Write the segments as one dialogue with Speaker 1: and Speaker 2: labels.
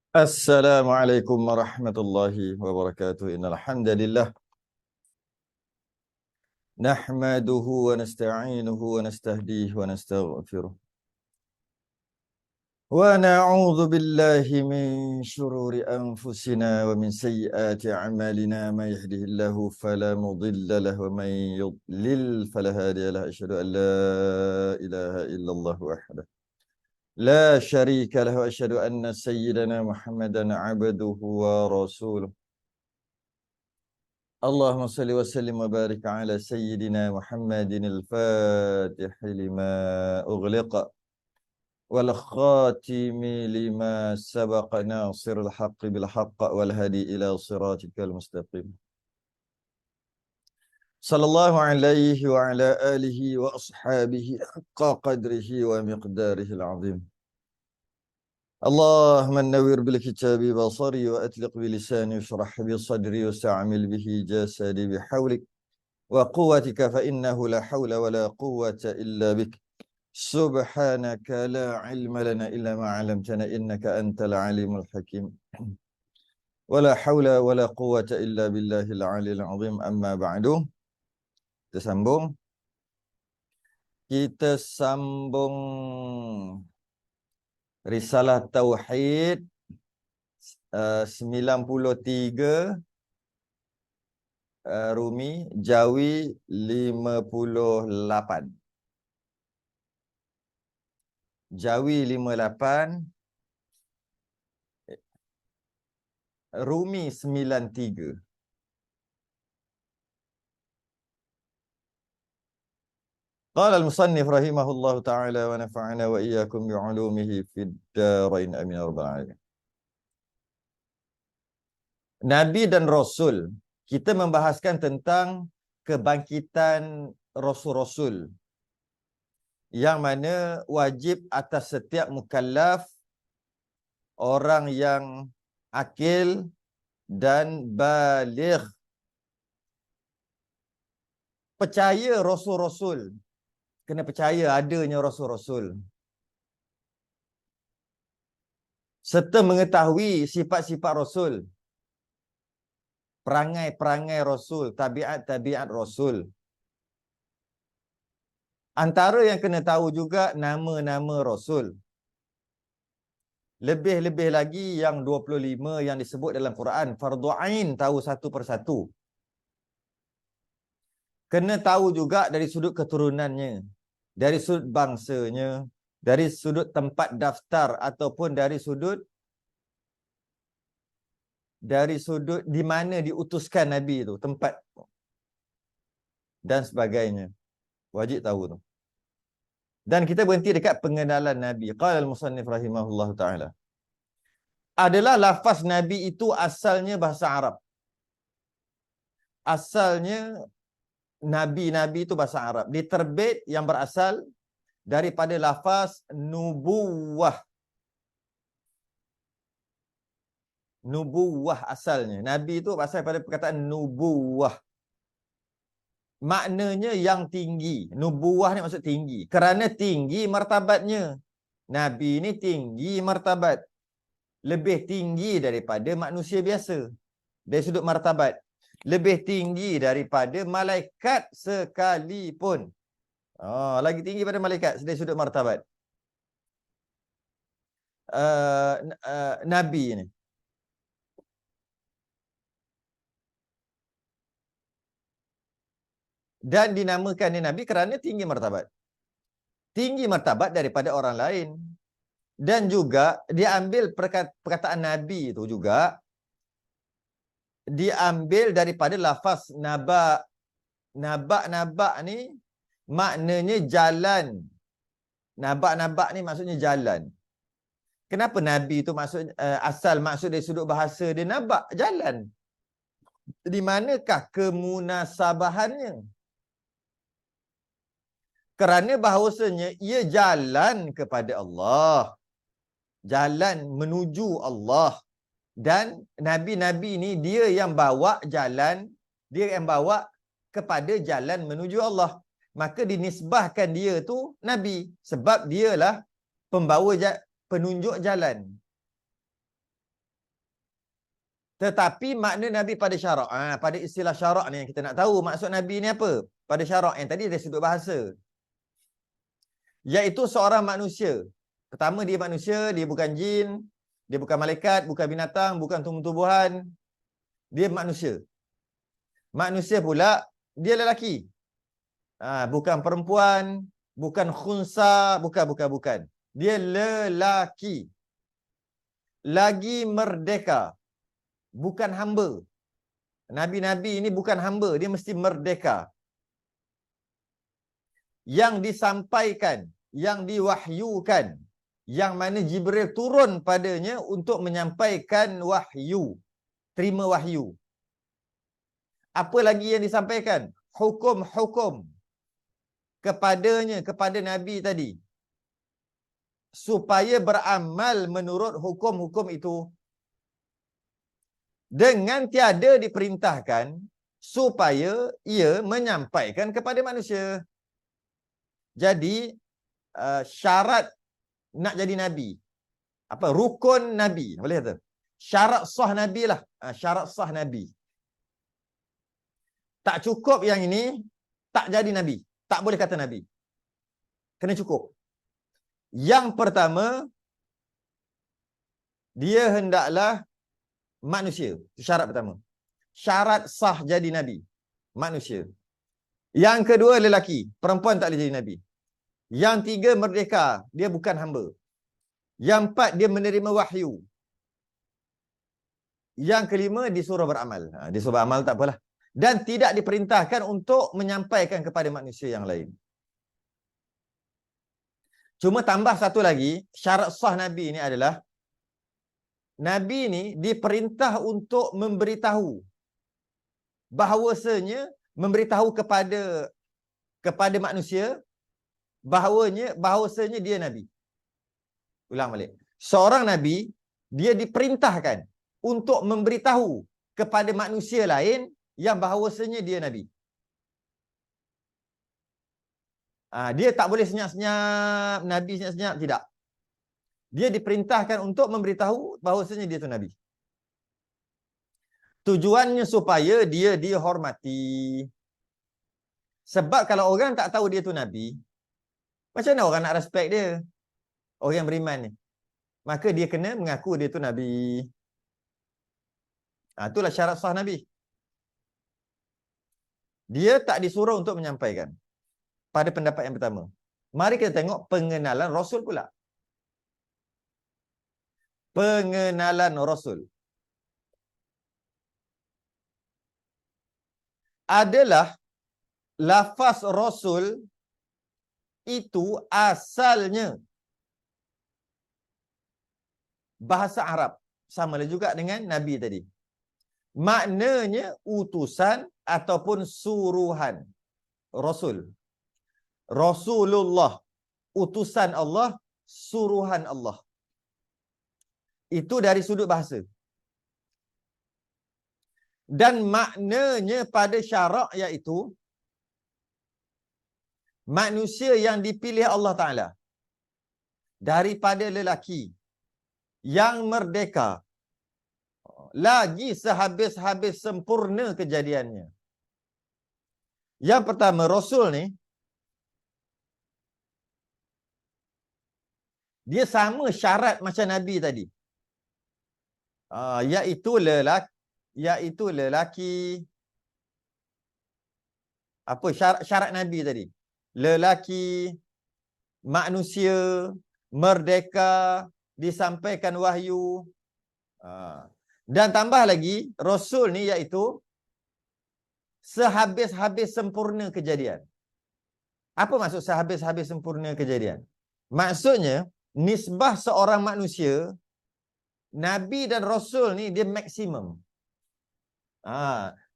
Speaker 1: Assalamualaikum warahmatullahi wabarakatuh. Innal hamdalillah nahmaduhu wa nasta'inuhu wa nastahdihi wa nastaghfiruh. Wa na'udzu billahi min shururi anfusina wa min sayyiati a'malina. May yahdihillahu fala mudilla lahu wa may yudlil fala hadiya lahu. Asyhadu an la ilaha illallah wahdahu la syarika lahu wa asyhadu anna sayyidana Muhammadan 'abduhu wa rasuluh. اللهم صل وسلم وبارك على سيدنا محمد الفاتح لما أغلق والخاتم لما سبق ناصر الحق بالحق والهدي إلى صراطك المستقيم صلى الله عليه وعلى آله وأصحابه حق قدره ومقداره العظيم اللهم نور بالكتاب بصري وأطلق بلساني واشرح بصدري واستعمل به جسدي بحولك وقوتك فإنه لا حول ولا قوة إلا بك سبحانك لا علم لنا إلا ما علمتنا إنك أنت العليم الحكيم ولا حول ولا قوة إلا بالله العلي العظيم. أما بعد, kita sambung Risalah Tauhid 93, Rumi, Jawi 58. Jawi 58, Rumi 93. Qala al-musannif rahimahullahu ta'ala wa nafa'ana wa iyyakum bi'ulumihi fid darain amin ya rabbal alamin. Nabi dan Rasul, kita membahaskan tentang kebangkitan Rasul-Rasul yang mana wajib atas setiap mukallaf, orang yang akil dan baligh, percaya Rasul-Rasul. Kena percaya adanya Rasul-Rasul, serta mengetahui sifat-sifat Rasul, perangai-perangai Rasul, tabiat-tabiat Rasul. Antara yang kena tahu juga nama-nama Rasul. Lebih-lebih lagi yang 25 yang disebut dalam Quran, fardu ain, tahu satu persatu. Kena tahu juga dari sudut keturunannya, dari sudut bangsanya, dari sudut tempat daftar ataupun dari sudut di mana diutuskan Nabi itu, tempat dan sebagainya. Wajib tahu tu. Dan kita berhenti dekat pengenalan Nabi. Qala al-musannif rahimahullah ta'ala. Adalah lafaz Nabi itu asalnya bahasa Arab. Asalnya Nabi itu bahasa Arab. Diterbit yang berasal daripada lafaz nubuwah. Nubuwah asalnya. Nabi itu berasal daripada perkataan nubuwah. Maknanya yang tinggi. Nubuwah ni maksud tinggi. Kerana tinggi martabatnya. Nabi ni tinggi martabat. Lebih tinggi daripada manusia biasa. Dari sudut martabat. Lebih tinggi daripada malaikat sekalipun. Lagi tinggi pada malaikat dari sudut martabat. Nabi ni. Dan dinamakan dia Nabi kerana tinggi martabat. Tinggi martabat daripada orang lain. Dan juga diambil perkataan Nabi itu juga diambil daripada lafaz naba. Naba ni maknanya jalan. Naba ni maksudnya jalan. Kenapa Nabi itu asal maksud dari sudut bahasa dia naba, jalan. Di manakah kemunasabahannya? Kerana bahawasanya ia jalan kepada Allah. Jalan menuju Allah. Dan Nabi-Nabi ni dia yang bawa jalan, dia yang bawa kepada jalan menuju Allah. Maka dinisbahkan dia tu Nabi. Sebab dialah pembawa penunjuk jalan. Tetapi makna Nabi pada syarak. Pada istilah syarak ni yang kita nak tahu maksud Nabi ni apa? Pada syarak yang tadi dari sudut bahasa. Iaitu seorang manusia. Pertama dia manusia, dia bukan jin, dia bukan malaikat, bukan binatang, bukan tumbuh-tumbuhan. Dia manusia. Manusia pula dia lelaki. Bukan perempuan, bukan khunsa, bukan. Dia lelaki. Lagi merdeka. Bukan hamba. Nabi-nabi ini bukan hamba, dia mesti merdeka. Yang disampaikan, yang diwahyukan, yang mana Jibril turun padanya untuk menyampaikan wahyu, terima wahyu. Apa lagi yang disampaikan? Hukum-hukum kepadanya, kepada Nabi tadi, supaya beramal menurut hukum-hukum itu, dengan tiada diperintahkan supaya ia menyampaikan kepada manusia. Jadi syarat nak jadi Nabi, apa rukun Nabi, boleh kata syarat sah Nabi lah. Syarat sah Nabi. Tak cukup yang ini, tak jadi Nabi. Tak boleh kata Nabi. Kena cukup. Yang pertama, dia hendaklah manusia. Syarat pertama. Syarat sah jadi Nabi. Manusia. Yang kedua, lelaki. Perempuan tak boleh jadi Nabi. Yang tiga, merdeka. Dia bukan hamba. Yang empat, dia menerima wahyu. Yang kelima, disuruh beramal. Disuruh beramal tak apalah. Dan tidak diperintahkan untuk menyampaikan kepada manusia yang lain. Cuma tambah satu lagi, syarat sah Nabi ini adalah, Nabi ni diperintah untuk memberitahu bahawasanya, memberitahu kepada manusia bahawasanya dia Nabi. Ulang balik. Seorang Nabi, dia diperintahkan untuk memberitahu kepada manusia lain yang bahawasanya dia Nabi. Dia tak boleh senyap-senyap, Nabi senyap-senyap, tidak. Dia diperintahkan untuk memberitahu bahawasanya dia tu Nabi. Tujuannya supaya dia dihormati. Sebab kalau orang tak tahu dia tu Nabi, macam mana orang nak respect dia? Orang yang beriman ni. Maka dia kena mengaku dia tu Nabi. Itulah syarat sah Nabi. Dia tak disuruh untuk menyampaikan. Pada pendapat yang pertama. Mari kita tengok pengenalan Rasul pula. Pengenalan Rasul adalah lafaz Rasul itu asalnya bahasa Arab. Sama juga dengan Nabi tadi. Maknanya utusan ataupun suruhan. Rasul. Rasulullah. Utusan Allah, suruhan Allah. Itu dari sudut bahasa. Dan maknanya pada syarak iaitu manusia yang dipilih Allah Ta'ala daripada lelaki yang merdeka, lagi sehabis-habis sempurna kejadiannya. Yang pertama, Rasul ni dia sama syarat macam Nabi tadi. Iaitu lelaki. Apa syarat Nabi tadi? Lelaki, manusia, merdeka, disampaikan wahyu. Dan tambah lagi, Rasul ni iaitu sehabis-habis sempurna kejadian. Apa maksud sehabis-habis sempurna kejadian? Maksudnya, nisbah seorang manusia, Nabi dan Rasul ni dia maksimum.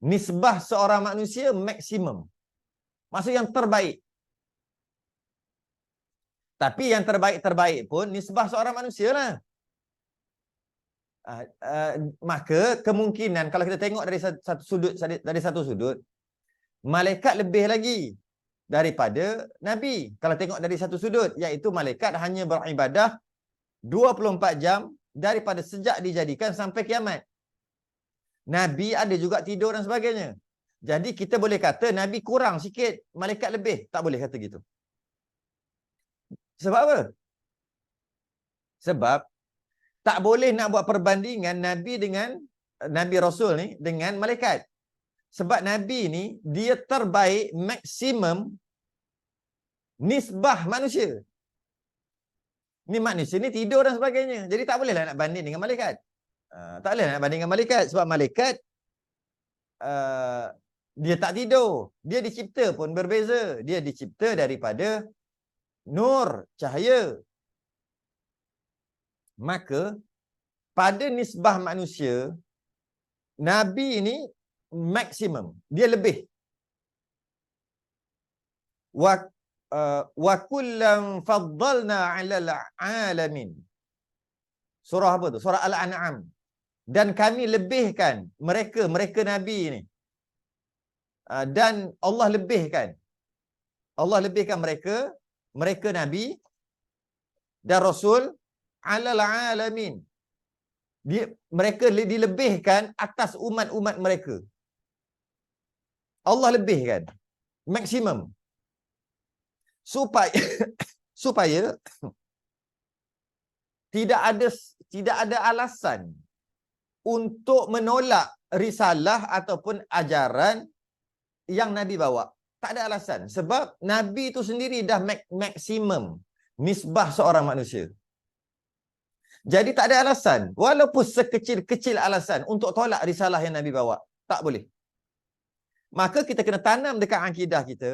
Speaker 1: Nisbah seorang manusia maksimum. Maksud yang terbaik. Tapi yang terbaik-terbaik pun nisbah seorang manusia lah. Maka kemungkinan kalau kita tengok dari satu sudut, malaikat lebih lagi daripada Nabi. Kalau tengok dari satu sudut, iaitu malaikat hanya beribadah 24 jam daripada sejak dijadikan sampai kiamat. Nabi ada juga tidur dan sebagainya. Jadi kita boleh kata Nabi kurang sikit, malaikat lebih. Tak boleh kata gitu. Sebab apa? Sebab tak boleh nak buat perbandingan Nabi dengan Nabi Rasul ni dengan malaikat. Sebab Nabi ni dia terbaik maksimum nisbah manusia. Ni manusia ni tidur dan sebagainya. Jadi tak bolehlah nak banding dengan malaikat. Tak boleh nak banding dengan malaikat. Sebab malaikat dia tak tidur. Dia dicipta pun berbeza. Dia dicipta daripada nur, cahaya. Maka pada nisbah manusia, Nabi ini maksimum. Dia lebih. Wa kullam faddalna 'alal 'alamin. Surah apa tu? Surah Al-An'am. Dan kami lebihkan mereka Nabi ni. Dan Allah lebihkan mereka Nabi dan Rasul 'alal 'alamin. Mereka dilebihkan atas umat-umat mereka. Allah lebihkan maksimum supaya tidak ada alasan untuk menolak risalah ataupun ajaran yang Nabi bawa. Tak ada alasan. Sebab Nabi itu sendiri dah maksimum nisbah seorang manusia. Jadi tak ada alasan. Walaupun sekecil-kecil alasan untuk tolak risalah yang Nabi bawa. Tak boleh. Maka kita kena tanam dekat akidah kita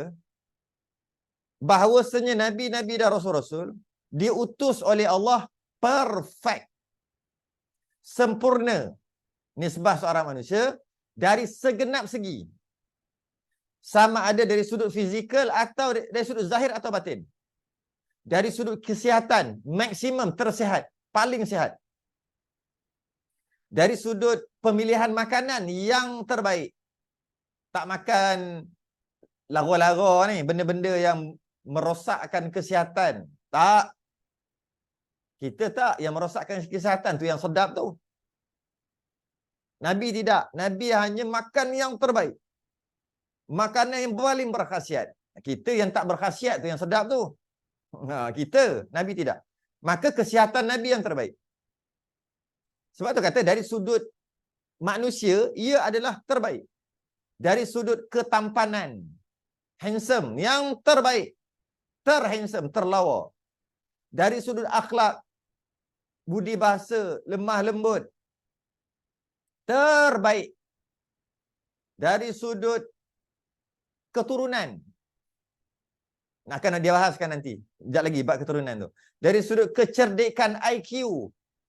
Speaker 1: bahawasanya Nabi-Nabi dan Rasul-Rasul diutus oleh Allah perfect. Sempurna nisbah seorang manusia dari segenap segi. Sama ada dari sudut fizikal atau dari sudut zahir atau batin. Dari sudut kesihatan, maksimum tersihat, paling sihat. Dari sudut pemilihan makanan yang terbaik. Tak makan lara-lara ni, benda-benda yang merosakkan kesihatan. Tak. Kita tak, yang merosakkan kesihatan tu yang sedap tu. Nabi tidak. Nabi hanya makan yang terbaik. Makanan yang paling berkhasiat. Kita yang tak berkhasiat tu yang sedap tu. Kita, Nabi tidak. Maka kesihatan Nabi yang terbaik. Sebab tu kata dari sudut manusia, ia adalah terbaik. Dari sudut ketampanan, handsome, yang terbaik. Terhandsome, terlawa. Dari sudut akhlak, budi bahasa, lemah lembut, terbaik. Dari sudut keturunan, akan dia bahaskan nanti. Sekejap lagi bab keturunan tu. Dari sudut kecerdikan IQ,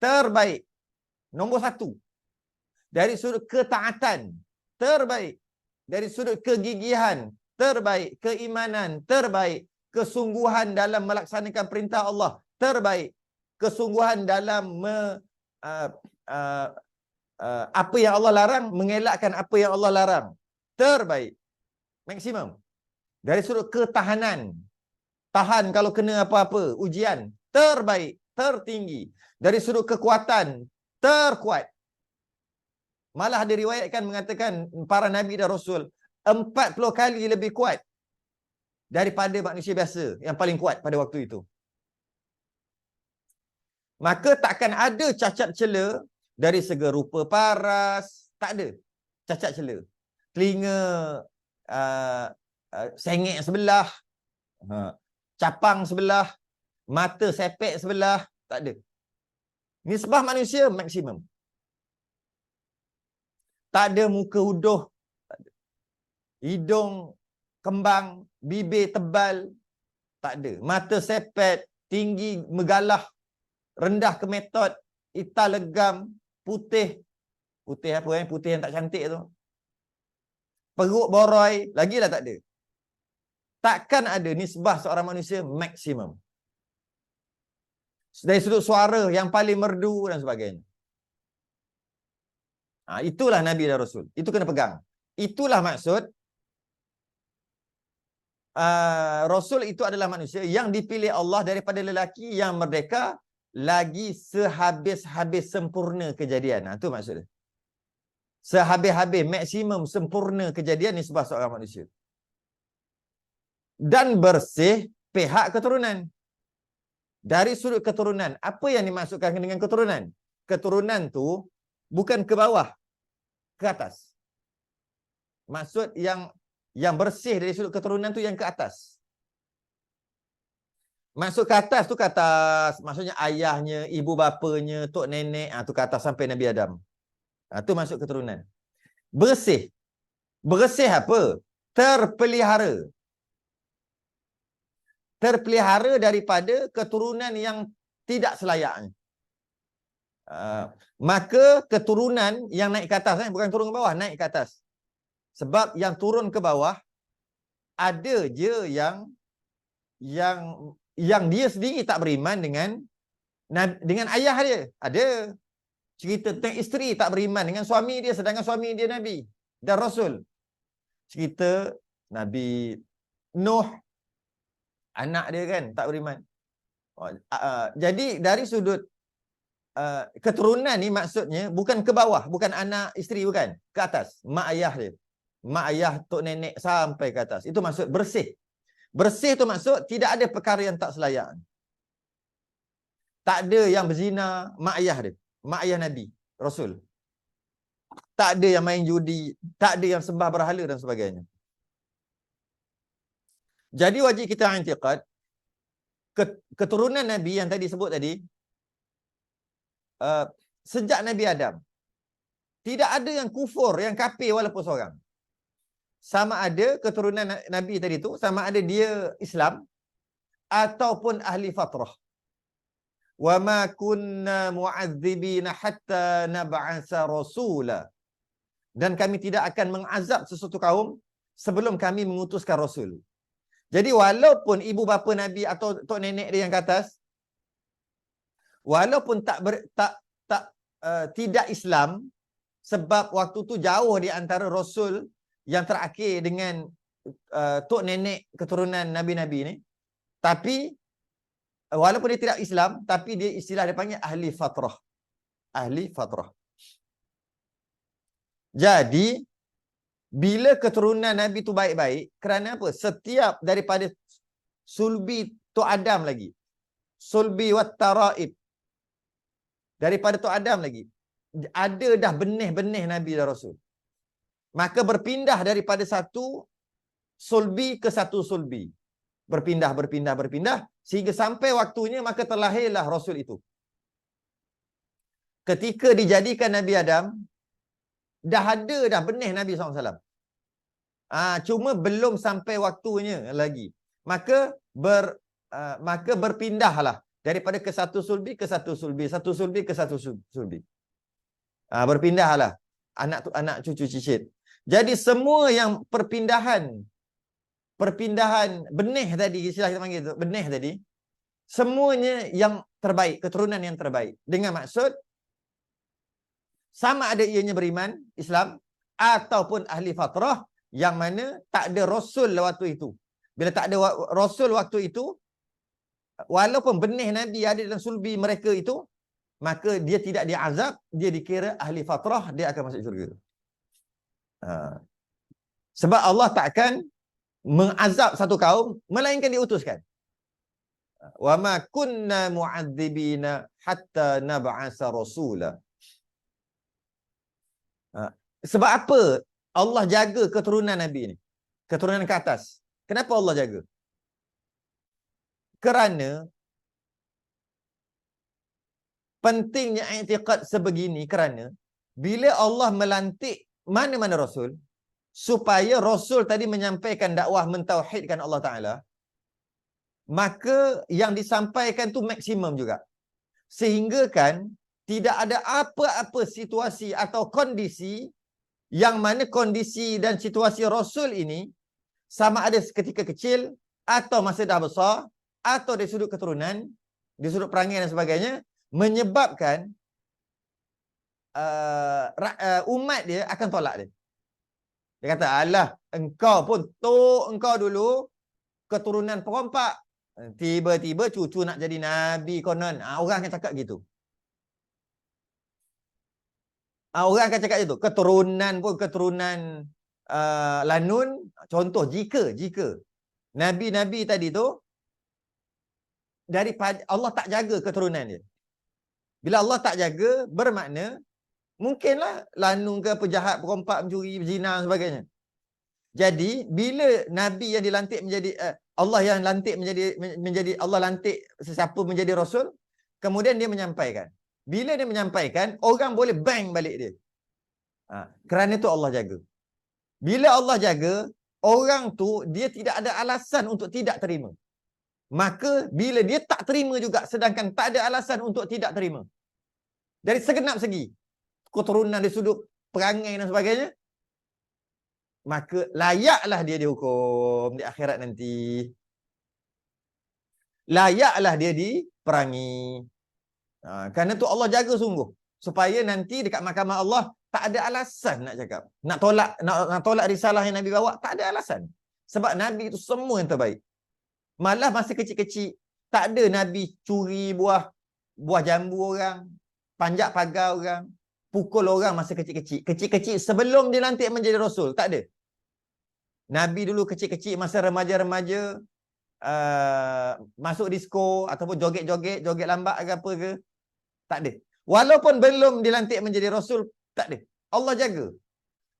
Speaker 1: terbaik. Nombor 1. Dari sudut ketaatan, terbaik. Dari sudut kegigihan, terbaik. Keimanan, terbaik. Kesungguhan dalam melaksanakan perintah Allah, terbaik. Kesungguhan dalam apa yang Allah larang, mengelakkan apa yang Allah larang, terbaik. Maksimum. Dari sudut ketahanan, tahan kalau kena apa-apa, ujian, terbaik, tertinggi. Dari sudut kekuatan, terkuat. Malah ada riwayatkan mengatakan para Nabi dan Rasul 40 kali lebih kuat daripada manusia biasa yang paling kuat pada waktu itu. Maka takkan ada cacat cela dari segi rupa paras. Tak ada cacat cela. Telinga sengit sebelah, capang sebelah, mata sepek sebelah, tak ada. Nisbah manusia maksimum. Tak ada muka uduh, tak ada. Hidung kembang, bibir tebal, tak ada. Mata sepet, tinggi megalah, rendah ke metod, hitam legam, putih. Putih apa putih yang tak cantik tu. Perut boroi, lagilah tak ada. Takkan ada nisbah seorang manusia maksimum. Dari sudut suara yang paling merdu dan sebagainya. Itulah Nabi dan Rasul. Itu kena pegang. Itulah maksud Rasul itu adalah manusia yang dipilih Allah daripada lelaki yang merdeka lagi sehabis-habis sempurna kejadian. Itu maksudnya. sehabis-habis maksimum sempurna kejadian nisbah seorang manusia. Dan bersih pihak keturunan. Dari sudut keturunan, apa yang dimaksudkan dengan keturunan? Keturunan tu bukan ke bawah, ke atas. Maksud yang bersih dari sudut keturunan tu yang ke atas. Maksud ke atas tu ke atas, maksudnya ayahnya, ibu bapanya, tok nenek, tu ke atas sampai Nabi Adam. Tu maksud keturunan. Bersih. Bersih apa? Terpelihara. Terpelihara daripada keturunan yang tidak selayaknya. Maka keturunan yang naik ke atas, bukan turun ke bawah, naik ke atas. Sebab yang turun ke bawah ada je yang dia sendiri tak beriman dengan ayah dia. Ada cerita tentang isteri tak beriman dengan suami dia, sedangkan suami dia Nabi dan Rasul. Cerita Nabi Nuh, anak dia kan tak beriman. Jadi dari sudut keturunan ni maksudnya bukan ke bawah, bukan anak isteri, bukan, ke atas, mak ayah dia, mak ayah, tok nenek sampai ke atas. Itu maksud bersih. Bersih tu maksud tidak ada perkara yang tak selayak. Tak ada yang berzina mak ayah dia, mak ayah Nabi Rasul. Tak ada yang main judi, tak ada yang sembah berhala dan sebagainya. Jadi wajib kita i'tiqad keturunan Nabi yang tadi sebut tadi, sejak Nabi Adam tidak ada yang kufur, yang kafir walaupun seorang. Sama ada keturunan Nabi tadi tu, sama ada dia Islam ataupun ahli fatrah. Wa ma kunna mu'adzibina hatta nab'asa rasula. Dan kami tidak akan mengazab sesuatu kaum sebelum kami mengutuskan rasul. Jadi walaupun ibu bapa Nabi atau tok nenek dia yang ke atas, walaupun tidak Islam, sebab waktu tu jauh di antara rasul yang terakhir dengan tok nenek keturunan nabi-nabi ni, tapi walaupun dia tidak Islam, tapi dia istilah dia panggil ahli fatrah. Ahli fatrah. Jadi bila keturunan Nabi tu baik-baik, kerana apa? Setiap daripada sulbi Tok Adam lagi, sulbi wat taraib, daripada Tok Adam lagi, ada dah benih-benih Nabi dan Rasul. Maka berpindah daripada satu sulbi ke satu sulbi. Berpindah, sehingga sampai waktunya maka terlahirlah Rasul itu. Ketika dijadikan Nabi Adam, dah ada dah benih Nabi SAW. Cuma belum sampai waktunya lagi. Maka berpindahlah daripada ke satu sulbi ke satu sulbi, satu sulbi ke satu sulbi. Berpindahlah anak cucu cicit. Jadi semua yang perpindahan benih tadi, istilah kita panggil itu, benih tadi, semuanya yang terbaik, keturunan yang terbaik. Dengan maksud sama ada ianya beriman Islam ataupun ahli fatrah, yang mana tak ada rasul waktu itu. Bila tak ada rasul waktu itu, walaupun benih Nabi ada dalam sulbi mereka itu, maka dia tidak diazab, dia dikira ahli fatrah, dia akan masuk syurga. Sebab Allah takkan mengazab satu kaum melainkan diutuskan. Wa ma kunna mu'adzibina hatta nab'asa rasula. Sebab apa Allah jaga keturunan Nabi ni? Keturunan ke atas. Kenapa Allah jaga? Kerana pentingnya i'tiqad sebegini, kerana bila Allah melantik mana-mana Rasul, supaya Rasul tadi menyampaikan dakwah mentauhidkan Allah Ta'ala, maka yang disampaikan tu maksimum juga. Sehingga kan tidak ada apa-apa situasi atau kondisi yang mana kondisi dan situasi Rasul ini, sama ada ketika kecil atau masa dah besar, atau dari sudut keturunan, di sudut perangai dan sebagainya, menyebabkan umat dia akan tolak dia. Dia kata, alah, engkau dulu keturunan perompak, tiba-tiba cucu nak jadi Nabi konon. Orang akan cakap gitu. Orang akan cakap itu. Keturunan pun keturunan lanun. Contoh, jika Nabi-Nabi tadi tu, daripada Allah tak jaga keturunan dia. Bila Allah tak jaga, bermakna mungkinlah lanun ke, pejahat, perompak, mencuri, berzina dan sebagainya. Jadi, bila Nabi yang dilantik menjadi Allah yang lantik menjadi Allah lantik sesiapa menjadi Rasul, kemudian dia menyampaikan. Bila dia menyampaikan, orang boleh bang balik dia. Kerana itu Allah jaga. Bila Allah jaga, orang tu dia tidak ada alasan untuk tidak terima. Maka bila dia tak terima juga, sedangkan tak ada alasan untuk tidak terima. Dari segenap segi, keturunan dari sudut perangai dan sebagainya, maka layaklah dia dihukum di akhirat nanti. Layaklah dia diperangi. Kerana tu Allah jaga sungguh. Supaya nanti dekat mahkamah Allah, tak ada alasan nak cakap. Nak tolak risalah yang Nabi bawa, tak ada alasan. Sebab Nabi itu semua yang terbaik. Malah masa kecil-kecil, tak ada Nabi curi buah jambu orang, panjat pagar orang, pukul orang masa kecil-kecil. Kecil-kecil sebelum dilantik menjadi Rasul, tak ada. Nabi dulu kecil-kecil masa remaja-remaja, masuk disko ataupun joget lambat ke apa ke, tak ada. Walaupun belum dilantik menjadi Rasul, tak ada. Allah jaga.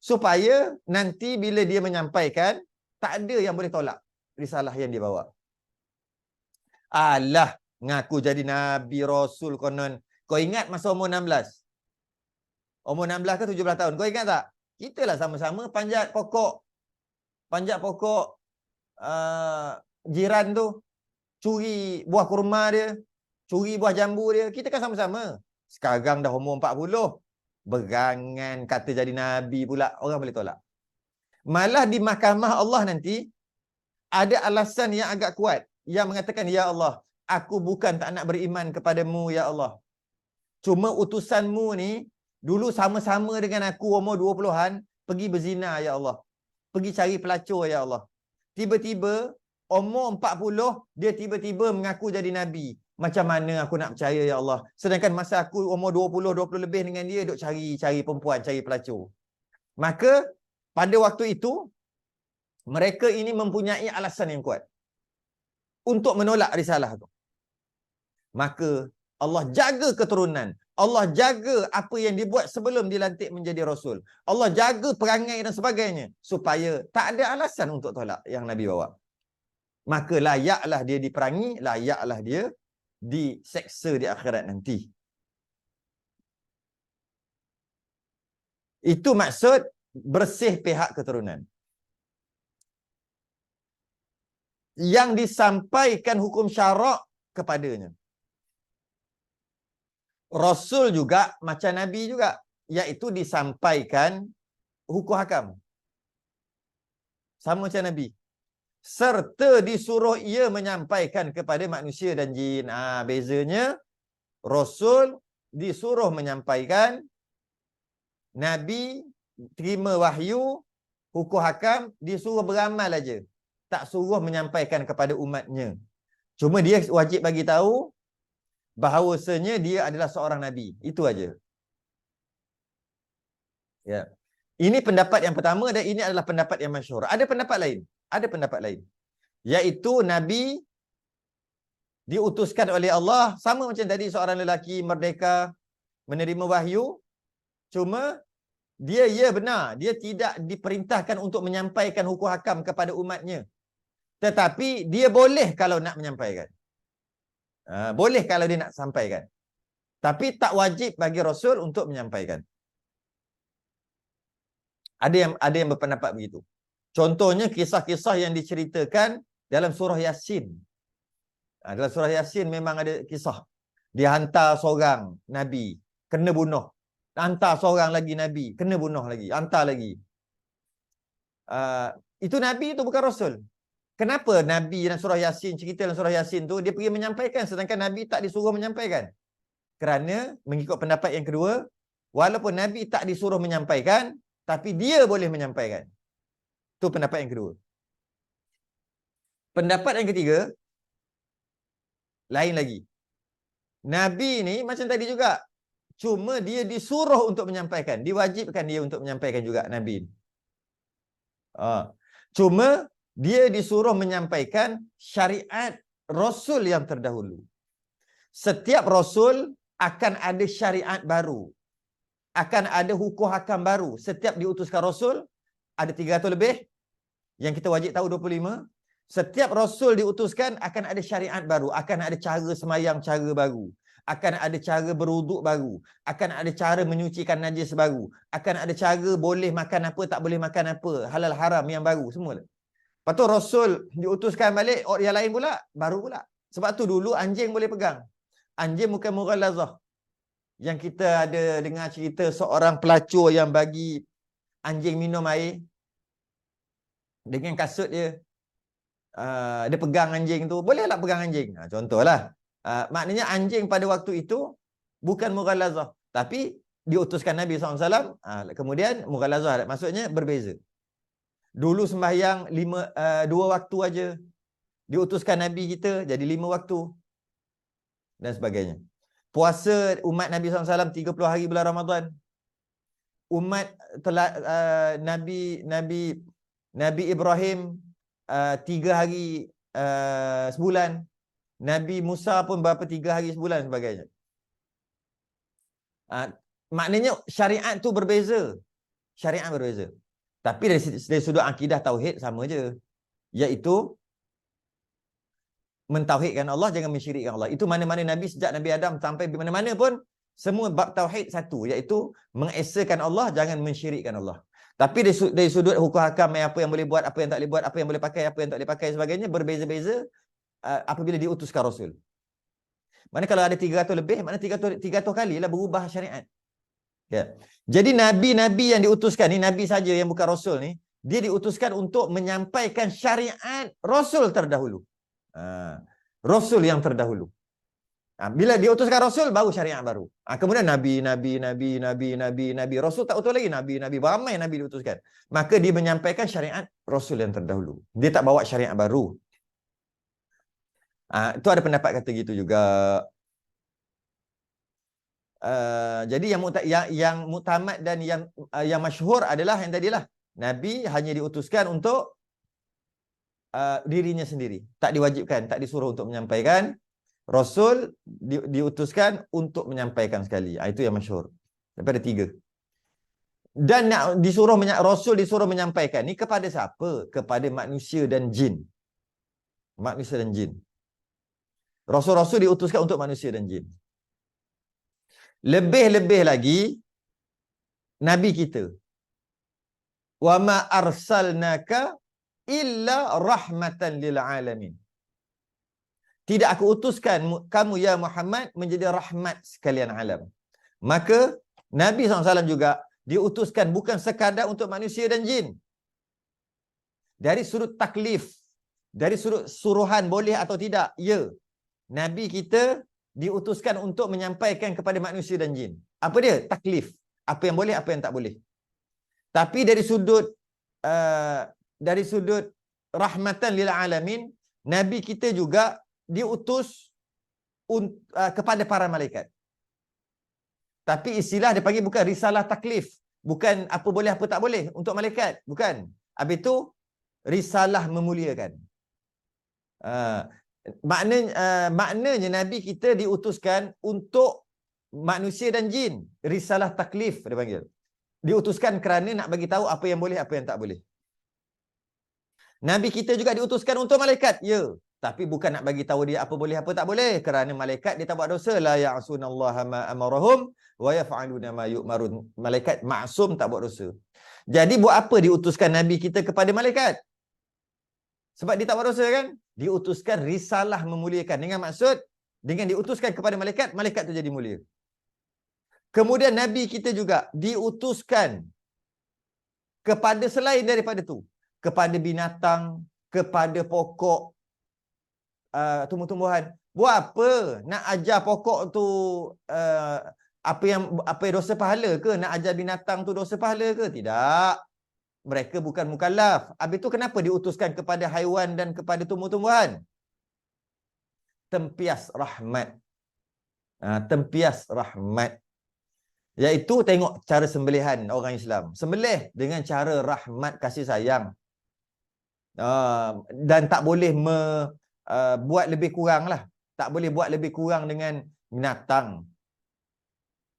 Speaker 1: Supaya nanti bila dia menyampaikan, tak ada yang boleh tolak risalah yang dia bawa. Alah, ngaku jadi Nabi Rasul konon. Kau ingat masa umur 16? Umur 16 ke 17 tahun? Kau ingat tak? Kita lah sama-sama panjat pokok jiran tu. Curi buah kurma dia. Curi buah jambu dia. Kita kan sama-sama. Sekarang dah umur 40. Berangan kata jadi Nabi pula. Orang boleh tolak. Malah di mahkamah Allah nanti, ada alasan yang agak kuat. Yang mengatakan, Ya Allah, aku bukan tak nak beriman kepadamu, Ya Allah. Cuma utusanmu ni, dulu sama-sama dengan aku umur 20-an, pergi berzina, Ya Allah. Pergi cari pelacur, Ya Allah. Tiba-tiba, umur 40, dia tiba-tiba mengaku jadi Nabi. Macam mana aku nak percaya, Ya Allah? Sedangkan masa aku umur 20 lebih dengan dia, duk cari perempuan, cari pelacur. Maka, pada waktu itu, mereka ini mempunyai alasan yang kuat untuk menolak risalah itu. Maka Allah jaga keturunan. Allah jaga apa yang dibuat sebelum dilantik menjadi Rasul. Allah jaga perangai dan sebagainya. Supaya tak ada alasan untuk tolak yang Nabi bawa. Maka layaklah dia diperangi, layaklah dia diseksa di akhirat nanti. Itu maksud bersih pihak keturunan. Yang disampaikan hukum syarak kepadanya. Rasul juga macam Nabi juga, iaitu disampaikan hukum hakam. Sama macam Nabi. Serta disuruh ia menyampaikan kepada manusia dan jin. Bezanya, Rasul disuruh menyampaikan, Nabi terima wahyu, hukum hakam, disuruh beramal aja. Tak suruh menyampaikan kepada umatnya. Cuma dia wajib bagi tahu bahawasanya dia adalah seorang Nabi. Itu aja. Ya. Ini pendapat yang pertama dan ini adalah pendapat yang masyhur. Ada pendapat lain. Ada pendapat lain. Iaitu Nabi diutuskan oleh Allah sama macam tadi, seorang lelaki merdeka menerima wahyu. Cuma dia benar, dia tidak diperintahkan untuk menyampaikan hukum hakam kepada umatnya. Tetapi dia boleh kalau nak menyampaikan. Boleh kalau dia nak sampaikan. Tapi tak wajib bagi Rasul untuk menyampaikan. Ada yang berpendapat begitu. Contohnya kisah-kisah yang diceritakan dalam surah Yasin. Dalam surah Yasin memang ada kisah. Dia hantar seorang Nabi, kena bunuh. Hantar seorang lagi Nabi, kena bunuh lagi. Hantar lagi. Itu Nabi, itu bukan Rasul. Kenapa Nabi dalam surah Yasin, cerita dalam surah Yasin tu, dia pergi menyampaikan sedangkan Nabi tak disuruh menyampaikan? Kerana mengikut pendapat yang kedua, walaupun Nabi tak disuruh menyampaikan, tapi dia boleh menyampaikan. Itu pendapat yang kedua. Pendapat yang ketiga, lain lagi. Nabi ni macam tadi juga. Cuma dia disuruh untuk menyampaikan. Diwajibkan dia untuk menyampaikan juga Nabi. Cuma dia disuruh menyampaikan syariat Rasul yang terdahulu. Setiap Rasul akan ada syariat baru. Akan ada hukum hakam baru. Setiap diutuskan Rasul, ada 300 lebih. Yang kita wajib tahu 25. Setiap Rasul diutuskan akan ada syariat baru. Akan ada cara semayang, cara baru. Akan ada cara berwuduk baru. Akan ada cara menyucikan najis baru. Akan ada cara boleh makan apa, tak boleh makan apa. Halal haram yang baru. Semua. Lepas tu Rasul diutuskan balik, yang lain pula, baru pula. Sebab tu dulu anjing boleh pegang. Anjing bukan mughalazah. Yang kita ada dengar cerita seorang pelacur yang bagi anjing minum air dengan kasut dia. Dia pegang anjing tu. Bolehlah pegang anjing. Contohlah. Maknanya anjing pada waktu itu bukan mughalazah. Tapi diutuskan Nabi SAW. Kemudian mughalazah. Maksudnya berbeza. Dulu sembahyang 2 waktu aja. Diutuskan Nabi kita jadi 5 waktu. Dan sebagainya. Puasa umat Nabi SAW 30 hari bulan Ramadan. Umat Nabi Ibrahim 3 hari sebulan. Nabi Musa pun berapa 3 hari sebulan sebagainya. Maknanya syariat tu berbeza. Syariat berbeza. Tapi dari sudut akidah tauhid sama je. Iaitu mentauhidkan Allah, jangan mensyirikkan Allah. Itu mana-mana Nabi sejak Nabi Adam sampai mana-mana pun semua bab tauhid satu, iaitu mengesakan Allah, jangan mensyirikkan Allah. Tapi dari sudut hukum hakam, apa yang boleh buat, apa yang tak boleh buat, apa yang boleh pakai, apa yang tak boleh pakai sebagainya berbeza-beza apabila diutuskan Rasul. Mana kalau ada 300 lebih, mana 300 kali lah berubah syariat. Ya. Jadi nabi-nabi yang diutuskan ni, nabi saja yang bukan Rasul ni, dia diutuskan untuk menyampaikan syariat Rasul terdahulu. Rasul yang terdahulu. Bila diutuskan Rasul, baru syariat baru. Kemudian Nabi. Rasul tak utus lagi. Nabi. Ramai Nabi diutuskan. Maka dia menyampaikan syariat Rasul yang terdahulu. Dia tak bawa syariat baru. Itu ada pendapat kata gitu juga. Jadi yang muktamad dan yang masyhur adalah yang tadilah. Nabi hanya diutuskan untuk dirinya sendiri. Tak diwajibkan, tak disuruh untuk menyampaikan. Rasul diutuskan untuk menyampaikan sekali. Itu yang masyhur. Daripada 3. Dan Rasul disuruh menyampaikan ni kepada siapa? Kepada manusia dan jin. Manusia dan jin. Rasul-rasul diutuskan untuk manusia dan jin. Lebih-lebih lagi Nabi kita. Wa ma arsalnaka illa rahmatan lil alamin. Tidak aku utuskan kamu ya Muhammad menjadi rahmat sekalian alam. Maka Nabi SAW juga diutuskan bukan sekadar untuk manusia dan jin. Dari sudut taklif, dari sudut suruhan boleh atau tidak, ya. Nabi kita diutuskan untuk menyampaikan kepada manusia dan jin. Apa dia? Taklif. Apa yang boleh, apa yang tak boleh. Tapi dari sudut rahmatan lil alamin, Nabi kita juga diutus kepada para malaikat. Tapi istilah dia panggil bukan risalah taklif. Bukan apa boleh, apa tak boleh untuk malaikat. Bukan. Habis itu, risalah memuliakan. Maknanya Nabi kita diutuskan untuk manusia dan jin. Risalah taklif dia panggil. Diutuskan kerana nak bagi tahu apa yang boleh, apa yang tak boleh. Nabi kita juga diutuskan untuk malaikat. Ya. Tapi bukan nak bagi tahu dia apa boleh, apa tak boleh. Kerana malaikat dia tak buat dosa. La ya'sunallaha ma amarahum wa yaf'aluna ma yu'marun. Malaikat maksum, tak buat dosa. Jadi buat apa diutuskan Nabi kita kepada malaikat? Sebab dia tak buat dosa kan? Diutuskan risalah memuliakan. Dengan maksud, dengan diutuskan kepada malaikat, malaikat tu jadi mulia. Kemudian Nabi kita juga diutuskan kepada selain daripada tu. Kepada binatang, kepada pokok, tumbuh-tumbuhan. Buat apa? Nak ajar pokok tu apa yang dosa pahala ke? Nak ajar binatang tu dosa pahala ke? Tidak. Mereka bukan mukallaf. Habis tu kenapa diutuskan kepada haiwan dan kepada tumbuh-tumbuhan? Tempias rahmat. Tempias rahmat. Iaitu tengok cara sembelihan orang Islam. Sembelih dengan cara rahmat kasih sayang. Dan tak boleh buat lebih kurang lah. Tak boleh buat lebih kurang dengan binatang.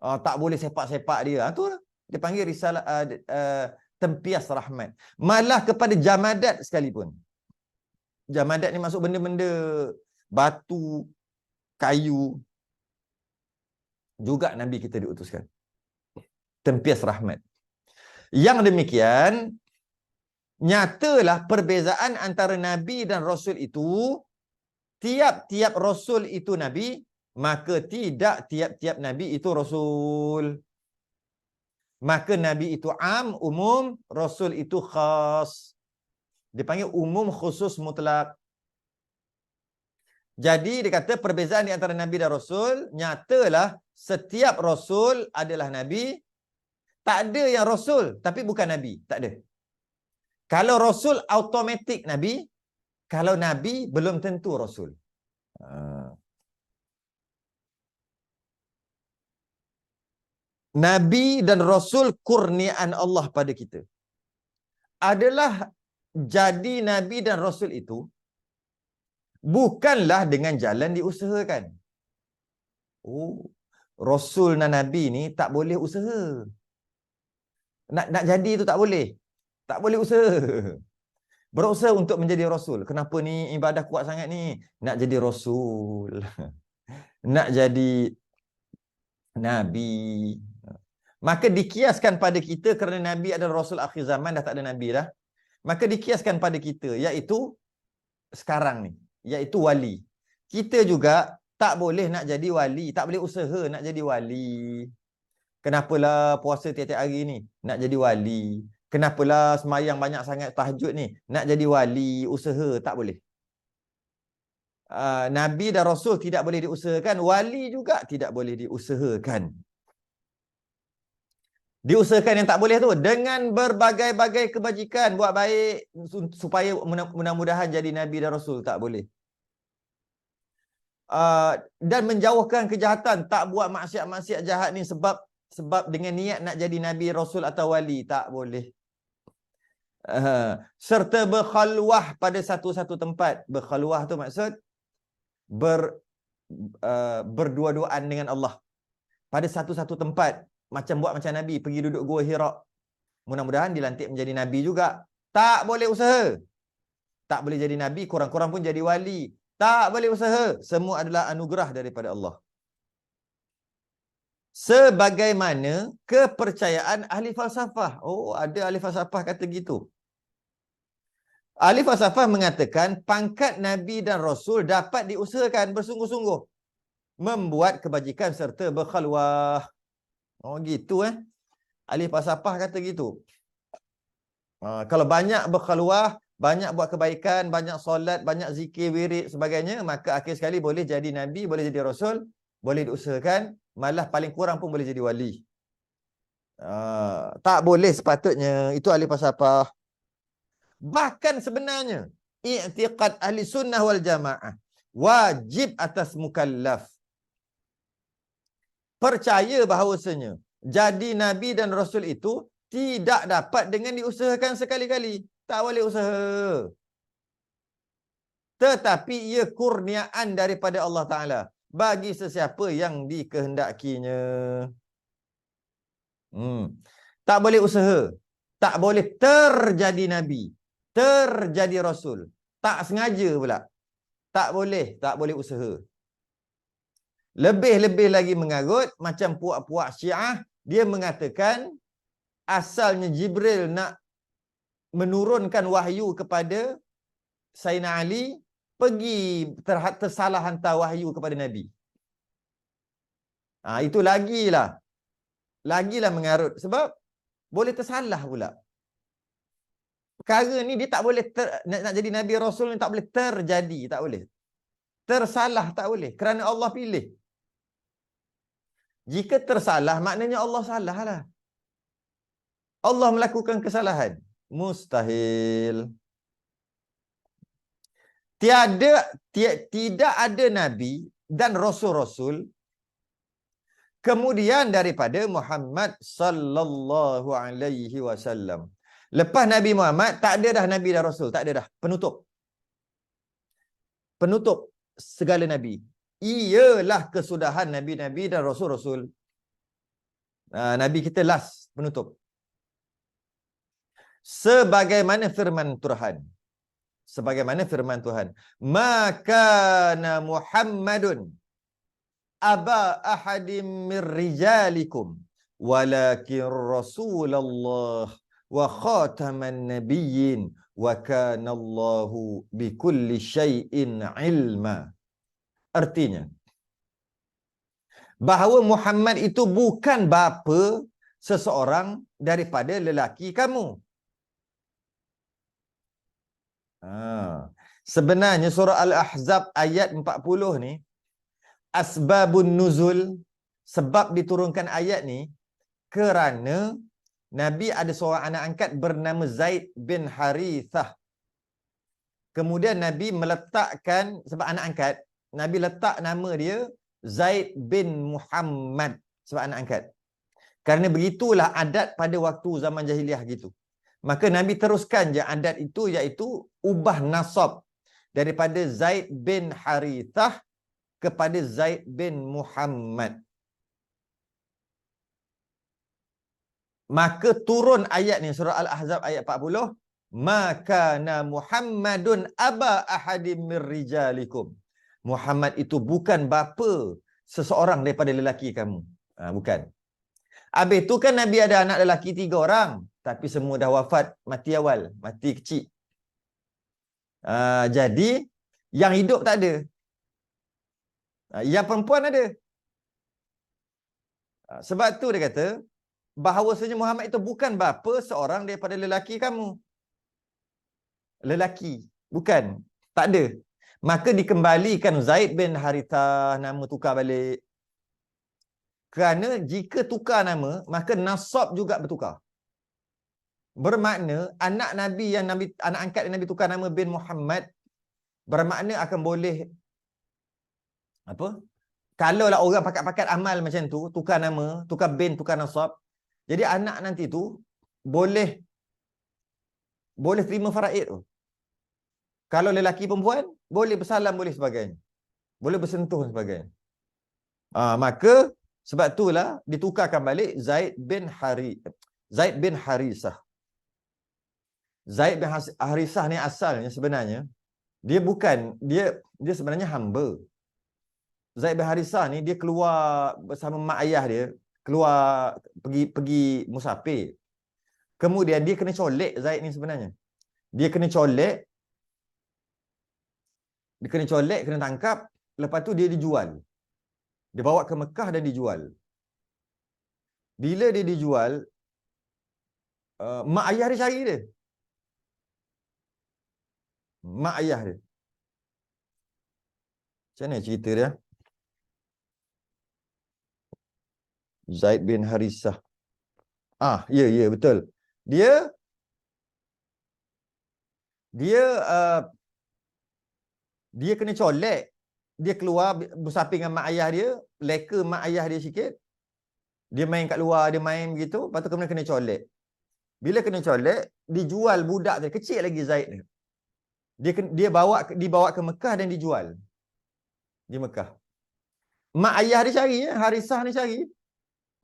Speaker 1: Tak boleh sepak-sepak dia. Itu lah. Dia panggil risalah tempias rahmat. Malah kepada jamadat sekalipun. Jamadat ni masuk benda-benda batu, kayu. Juga Nabi kita diutuskan. Tempias rahmat. Yang demikian, nyatalah perbezaan antara Nabi dan Rasul itu, tiap-tiap Rasul itu Nabi, maka tidak tiap-tiap Nabi itu Rasul. Maka Nabi itu am, umum, Rasul itu khas. Dipanggil umum khusus mutlak. Jadi dia kata perbezaan di antara Nabi dan Rasul, nyatalah setiap Rasul adalah Nabi. Tak ada yang Rasul tapi bukan Nabi. Tak ada. Kalau Rasul automatik Nabi, kalau Nabi belum tentu Rasul. Nabi dan Rasul kurniaan Allah pada kita. Adalah jadi Nabi dan Rasul itu bukanlah dengan jalan diusahakan. Oh, Rasul dan Nabi ni tak boleh usaha. Nak jadi itu tak boleh. Tak boleh usaha. Berusaha untuk menjadi Rasul. Kenapa ni ibadah kuat sangat ni? Nak jadi Rasul. Nak jadi Nabi. Maka dikiaskan pada kita kerana Nabi adalah Rasul akhir zaman, dah tak ada Nabi dah. Maka dikiaskan pada kita, iaitu sekarang ni, iaitu wali. Kita juga tak boleh nak jadi wali, tak boleh usaha nak jadi wali. Kenapalah puasa tiap-tiap hari ni nak jadi wali? Kenapalah semayang banyak sangat tahajud ni nak jadi wali? Usaha tak boleh. Nabi dan Rasul tidak boleh diusahakan, wali juga tidak boleh diusahakan. Diusahakan yang tak boleh tu dengan berbagai-bagai kebajikan, buat baik supaya mudah-mudahan jadi Nabi dan Rasul, tak boleh. Dan menjauhkan kejahatan, tak buat maksiat-maksiat jahat ni sebab dengan niat nak jadi Nabi, Rasul atau wali, tak boleh. Serta berkhalwah pada satu-satu tempat. Berkhalwah tu maksud berdua-duaan dengan Allah pada satu-satu tempat. Buat macam Nabi pergi duduk Gua Hira. Mudah-mudahan dilantik menjadi Nabi juga. Tak boleh usaha. Tak boleh jadi Nabi, kurang-kurang pun jadi wali. Tak boleh usaha. Semua adalah anugerah daripada Allah. Sebagaimana kepercayaan ahli falsafah. Oh, ada ahli falsafah kata gitu. Ahli falsafah mengatakan pangkat Nabi dan Rasul dapat diusahakan bersungguh-sungguh. Membuat kebajikan serta berkhalwah. Oh gitu ahli falsafah kata gitu. Kalau banyak berkhalwah, banyak buat kebaikan, banyak solat, banyak zikir, wirid sebagainya, maka akhir sekali boleh jadi Nabi, boleh jadi Rasul, boleh diusahakan, malah paling kurang pun boleh jadi wali. Tak boleh sepatutnya. Itu ahli falsafah. Bahkan sebenarnya i'tiqad ahli sunnah wal jamaah wajib atas mukallaf. Percaya bahawasanya jadi Nabi dan Rasul itu tidak dapat dengan diusahakan sekali-kali. Tak boleh usaha. Tetapi ia kurniaan daripada Allah Ta'ala bagi sesiapa yang dikehendakinya. Tak boleh usaha. Tak boleh terjadi Nabi, terjadi Rasul. Tak sengaja pula. Tak boleh usaha. Lebih-lebih lagi mengarut macam puak-puak Syiah, dia mengatakan asalnya Jibril nak menurunkan wahyu kepada Sayyidina Ali, pergi tersalah hantar wahyu kepada Nabi. Itu lagilah mengarut, sebab boleh tersalah pula. Perkara ni dia tak boleh nak jadi Nabi Rasul ni tak boleh terjadi, tak boleh. Tersalah tak boleh, kerana Allah pilih. Jika tersalah, maknanya Allah salah lah. Allah melakukan kesalahan. Mustahil. Tidak ada Nabi dan Rasul-Rasul Kemudian daripada Muhammad sallallahu alaihi wasallam. Lepas Nabi Muhammad tak ada dah nabi dan rasul, tak ada dah. Penutup. Penutup segala nabi. Ialah kesudahan nabi-nabi dan rasul-rasul. Nabi kita last, penutup. Sebagaimana firman Tuhan. Sebagaimana firman Tuhan. Maka Muhammadun aba ahadim min rijalikum walakin Rasulullah wa khataman nabiyyin wa kana Allahu bikulli syai'in ilma. Artinya bahawa Muhammad itu bukan bapa seseorang daripada lelaki kamu. Sebenarnya surah Al-Ahzab ayat 40 ni, asbabun nuzul, sebab diturunkan ayat ni kerana Nabi ada seorang anak angkat bernama Zaid bin Harithah. Kemudian Nabi meletakkan, sebab anak angkat, Nabi letak nama dia Zaid bin Muhammad sebab anak angkat. Kerana begitulah adat pada waktu zaman jahiliah gitu. Maka Nabi teruskan je adat itu, iaitu ubah nasab daripada Zaid bin Harithah kepada Zaid bin Muhammad. Maka turun ayat ni, surah Al-Ahzab ayat 40, maka Muhammadun aba ahadim min rijalikum. Muhammad itu bukan bapa seseorang daripada lelaki kamu. Bukan. Habis tu kan Nabi ada anak lelaki 3 orang, tapi semua dah wafat, mati awal, mati kecil. Jadi yang hidup tak ada. Yang perempuan ada. Sebab tu dia kata bahawasanya Muhammad itu bukan bapa seorang daripada lelaki kamu. Lelaki, bukan, tak ada. Maka dikembalikan Zaid bin Harithah, nama tukar balik. Kerana jika tukar nama, maka nasab juga bertukar. Bermakna anak Nabi yang Nabi, anak angkat yang Nabi tukar nama bin Muhammad, bermakna akan boleh apa? Kalaulah orang pakat-pakat amal macam tu, tukar nama, tukar bin, tukar nasab, jadi anak nanti tu boleh terima faraid tu. Kalau lelaki perempuan, boleh bersalam, boleh sebagainya. Boleh bersentuh dan sebagainya. Maka sebab itulah ditukarkan balik Zaid bin Harisah. Zaid bin Harisah ni asalnya sebenarnya dia bukan, dia sebenarnya hamba. Zaid bin Harisah ni dia keluar bersama mak ayah dia, keluar pergi musafir. Kemudian dia kena colek. Zaid ni sebenarnya dia kena colek, kena tangkap. Lepas tu dia dijual. Dia bawa ke Mekah dan dijual. Bila dia dijual, mak ayah dia cari dia. Mak ayah dia. Macam mana cerita dia? Zaid bin Harisah. Ya, betul. Dia kena colek. Dia keluar bersaping dengan mak ayah dia, leka mak ayah dia sikit. Dia main kat luar, dia main begitu, lepas tu kemudian kena colek. Bila kena colek, dijual budak dia, kecil lagi Zaid ni. Dibawa ke Mekah dan dijual. Di Mekah. Mak ayah dia cari, Harisah ni cari.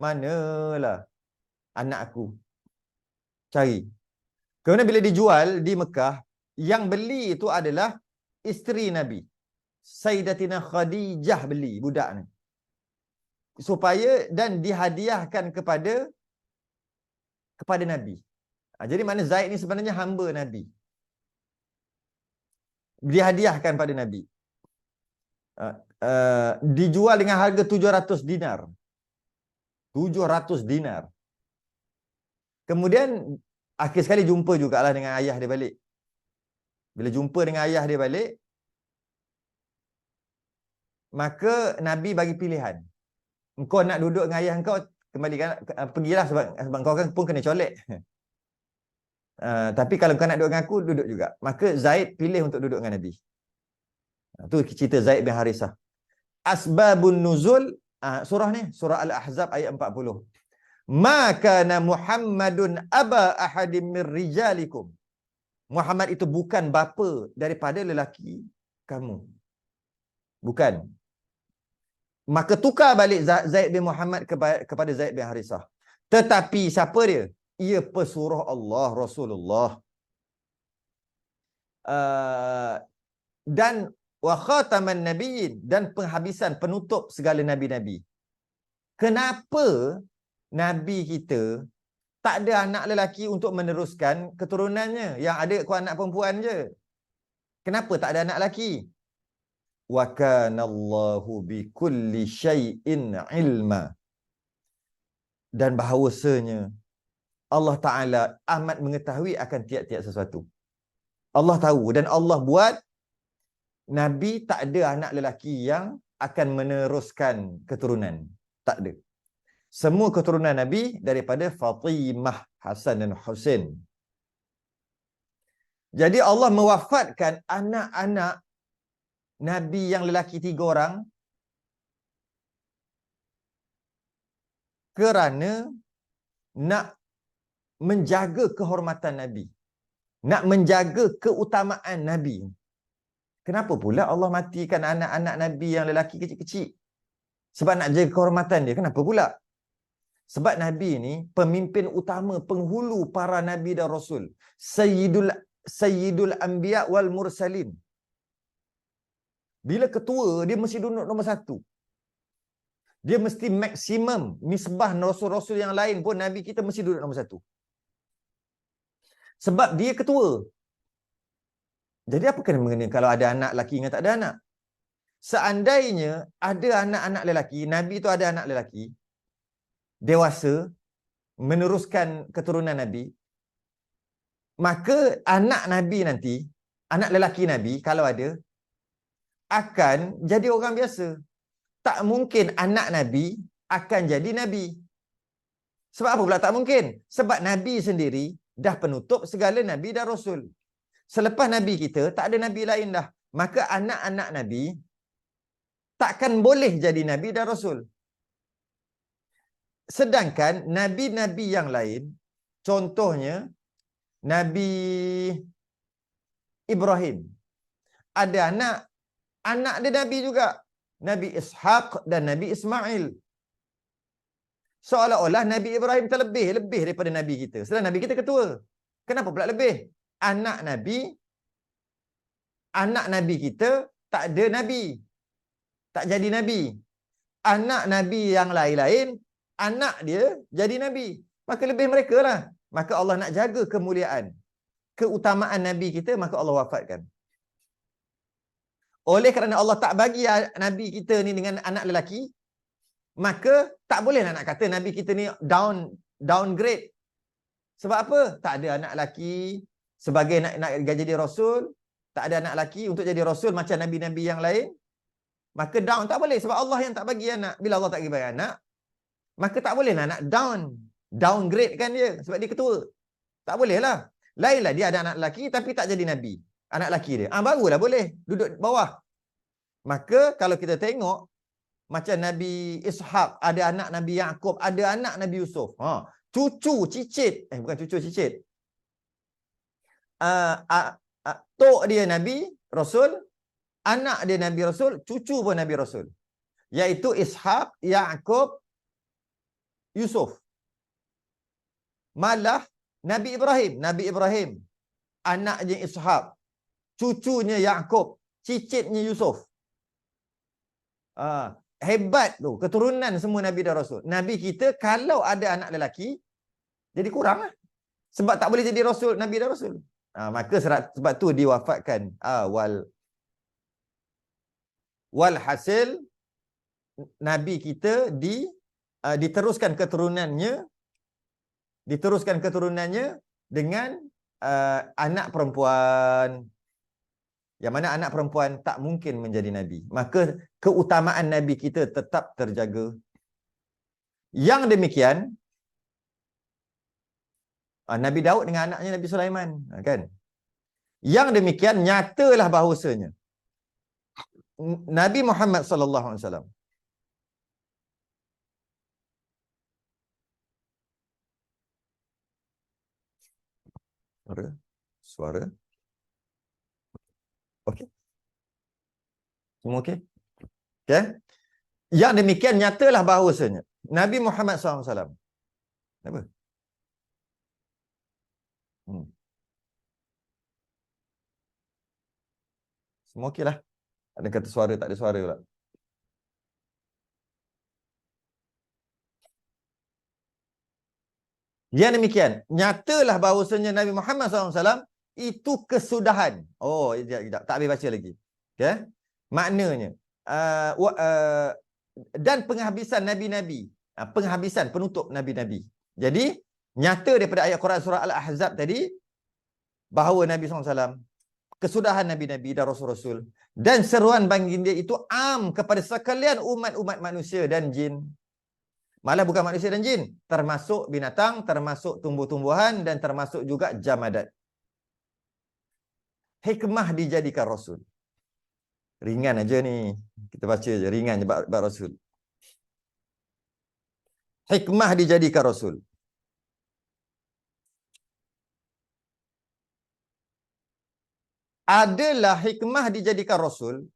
Speaker 1: Manalah anak aku. Cari. Kemudian bila dijual di Mekah, yang beli itu adalah isteri Nabi. Sayyidatina Khadijah beli budak ni. Supaya dan dihadiahkan kepada Nabi. Jadi mana Zaid ni sebenarnya hamba Nabi. Dihadiahkan pada Nabi. Dijual dengan harga 700 dinar. 700 dinar. Kemudian akhir sekali jumpa jugalah dengan ayah dia balik. Bila jumpa dengan ayah dia balik, maka Nabi bagi pilihan. Engkau nak duduk dengan ayah engkau, kembalikan, pergilah sebab kau kan pun kena colek. Tapi kalau kau nak duduk dengan aku, duduk juga. Maka Zaid pilih untuk duduk dengan Nabi. Itu cerita Zaid bin Harisah. Asbabun nuzul, Surah ni, surah Al-Ahzab ayat 40. Ma kana Muhammadun aba ahadim min rijalikum. Muhammad itu bukan bapa daripada lelaki kamu. Bukan. Maka tukar balik Zaid bin Muhammad kepada Zaid bin Harisah. Tetapi siapa dia? Ia pesuruh Allah, Rasulullah. Dan wa khataman nabiyyin, dan penghabisan, penutup segala nabi-nabi. Kenapa Nabi kita tak ada anak lelaki untuk meneruskan keturunannya? Yang ada anak perempuan je. Kenapa tak ada anak lelaki? Wa kana Allahu bi kulli syai'in ilma. Dan bahawasanya Allah Ta'ala amat mengetahui akan tiap-tiap sesuatu. Allah tahu, dan Allah buat Nabi tak ada anak lelaki yang akan meneruskan keturunan. Tak ada. Semua keturunan Nabi daripada Fatimah, Hasan dan Husain. Jadi Allah mewafatkan anak-anak Nabi yang lelaki 3 orang kerana nak menjaga kehormatan Nabi, nak menjaga keutamaan Nabi. Kenapa pula Allah matikan anak-anak Nabi yang lelaki kecil-kecil? Sebab nak jaga kehormatan dia. Kenapa pula? Sebab Nabi ni pemimpin utama, penghulu para Nabi dan Rasul. Sayyidul Anbiya wal Mursalin. Bila ketua, dia mesti duduk nombor 1. Dia mesti maksimum. Misbah Rasul-Rasul yang lain pun Nabi kita mesti duduk nombor 1. Sebab dia ketua. Jadi apa kena mengena kalau ada anak lelaki dengan tak ada anak? Seandainya ada anak-anak lelaki, Nabi itu ada anak lelaki, dewasa, meneruskan keturunan Nabi, maka anak Nabi nanti, anak lelaki Nabi kalau ada, akan jadi orang biasa. Tak mungkin anak Nabi akan jadi Nabi. Sebab apa pula tak mungkin? Sebab Nabi sendiri dah penutup segala Nabi dan Rasul. Selepas Nabi kita, tak ada Nabi lain dah. Maka anak-anak Nabi takkan boleh jadi Nabi dan Rasul. Sedangkan Nabi-Nabi yang lain, contohnya Nabi Ibrahim, ada anak dia Nabi juga. Nabi Ishaq dan Nabi Ismail. Seolah-olah Nabi Ibrahim terlebih daripada Nabi kita. Sedangkan Nabi kita ketua. Kenapa pula lebih? Anak Nabi kita tak ada Nabi. Tak jadi Nabi. Anak Nabi yang lain-lain, anak dia jadi Nabi. Maka lebih mereka lah. Maka Allah nak jaga kemuliaan, keutamaan Nabi kita, maka Allah wafatkan. Oleh kerana Allah tak bagi Nabi kita ni dengan anak lelaki, maka tak bolehlah nak kata Nabi kita ni downgrade. Sebab apa? Tak ada anak lelaki sebagai nak jadi Rasul. Tak ada anak lelaki untuk jadi Rasul macam Nabi-Nabi yang lain. Maka down tak boleh. Sebab Allah yang tak bagi anak. Bila Allah tak bagi anak, maka tak bolehlah nak downgrade kan dia. Sebab dia ketua. Tak bolehlah. Lainlah dia ada anak lelaki tapi tak jadi Nabi. Anak lelaki dia. Barulah boleh duduk bawah. Maka kalau kita tengok, macam Nabi Ishaq, ada anak Nabi Yaakob, ada anak Nabi Yusuf. Cucu, cicit. Bukan cucu, cicit. Tok dia Nabi Rasul, anak dia Nabi Rasul, cucu pun Nabi Rasul. Iaitu Ishaq, Yaakob, Yusuf. Malah Nabi Ibrahim, anaknya Ishaq, cucunya Yaakob, cicitnya Yusuf. Hebat tu, keturunan semua Nabi dan Rasul. Nabi kita kalau ada anak lelaki, jadi kurang lah. Sebab tak boleh jadi Rasul, Nabi dan Rasul. Maka sebab tu diwafatkan. Walhasil, Nabi kita diteruskan keturunannya dengan anak perempuan. Yang mana anak perempuan tak mungkin menjadi Nabi. Maka keutamaan Nabi kita tetap terjaga. Yang demikian, Nabi Daud dengan anaknya Nabi Sulaiman. Kan? Yang demikian, nyatalah bahawasanya Nabi Muhammad SAW Suara. Suara. Okey. Semua okey? Okey. Yang demikian nyatalah bahawasanya Nabi Muhammad SAW. Apa? Semua okey lah. Ada kata suara, tak ada suara pula. Yang demikian, nyatalah bahawasanya Nabi Muhammad SAW itu kesudahan. Oh, sekejap. Tak habis baca lagi. Okay? Maknanya, dan penghabisan Nabi-Nabi. Penghabisan, penutup Nabi-Nabi. Jadi, nyata daripada ayat Quran surah Al-Ahzab tadi, bahawa Nabi SAW, kesudahan Nabi-Nabi dan Rasul-Rasul, dan seruan baginda itu am kepada sekalian umat-umat manusia dan jin. Malah bukan manusia dan jin, termasuk binatang, termasuk tumbuh-tumbuhan, dan termasuk juga jamadat. Hikmah dijadikan Rasul. Ringan aja ni. Kita baca je, ringan je bab Rasul. Hikmah dijadikan Rasul. Adalah hikmah dijadikan Rasul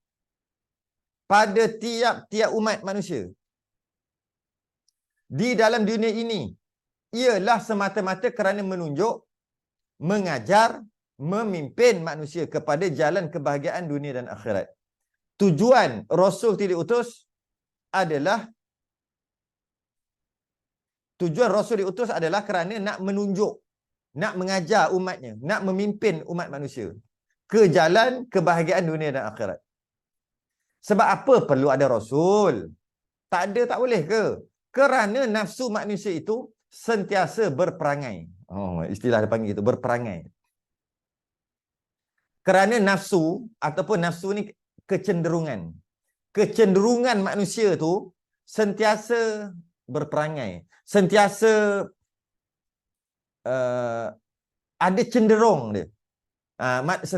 Speaker 1: pada tiap-tiap umat manusia. Di dalam dunia ini, ialah semata-mata kerana menunjuk, mengajar, memimpin manusia kepada jalan kebahagiaan dunia dan akhirat. Tujuan Rasul diutus adalah kerana nak menunjuk, nak mengajar umatnya, nak memimpin umat manusia ke jalan kebahagiaan dunia dan akhirat. Sebab apa perlu ada Rasul? Tak ada, tak boleh ke? Kerana nafsu manusia itu sentiasa berperangai. Oh, istilah dia panggil itu, berperangai. Kerana nafsu, ataupun nafsu ni kecenderungan. Kecenderungan manusia tu sentiasa berperangai. Sentiasa ada cenderung dia.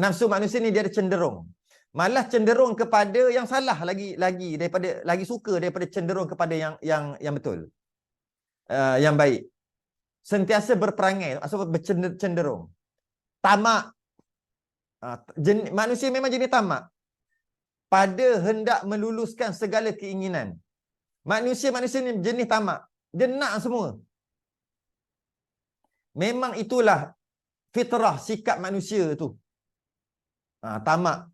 Speaker 1: Nafsu manusia ni dia ada cenderung. Malah cenderung kepada yang salah lagi suka daripada cenderung kepada yang betul. Yang baik. Sentiasa berperangai, maksudnya bercenderung. Tamak. Manusia memang jenis tamak. Pada hendak meluluskan segala keinginan. Manusia ni jenis tamak. Dia nak semua. Memang itulah fitrah sikap manusia tu. Tamak.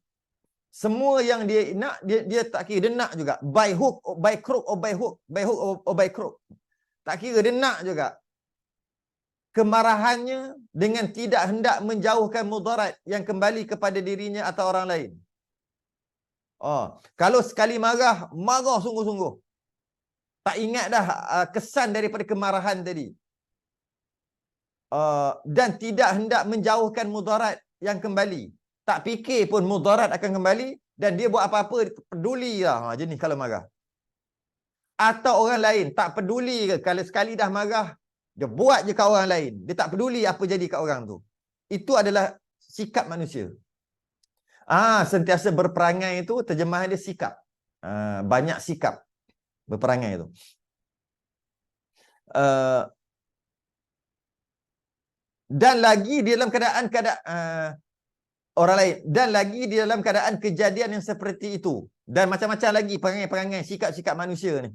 Speaker 1: Semua yang dia nak, dia tak kira, dia nak juga. By hook, or by crook, or by hook. By hook or by crook. Tak kira, dia nak juga. Kemarahannya dengan tidak hendak menjauhkan mudarat yang kembali kepada dirinya atau orang lain. Kalau sekali marah sungguh-sungguh. Tak ingat dah kesan daripada kemarahan tadi. Dan tidak hendak menjauhkan mudarat yang kembali. Tak fikir pun mudarat akan kembali dan dia buat apa-apa peduli lah. Jenis kalau marah. Atau orang lain tak peduli ke, kalau sekali dah marah dia buat je kat orang lain. Dia tak peduli apa jadi kat orang tu. Itu adalah sikap manusia. Sentiasa berperangai itu terjemahan dia sikap. Banyak sikap berperangai itu. Dan lagi di dalam keadaan orang lain. Dan lagi di dalam keadaan kejadian yang seperti itu. Dan macam-macam lagi perangai-perangai, sikap-sikap manusia ni.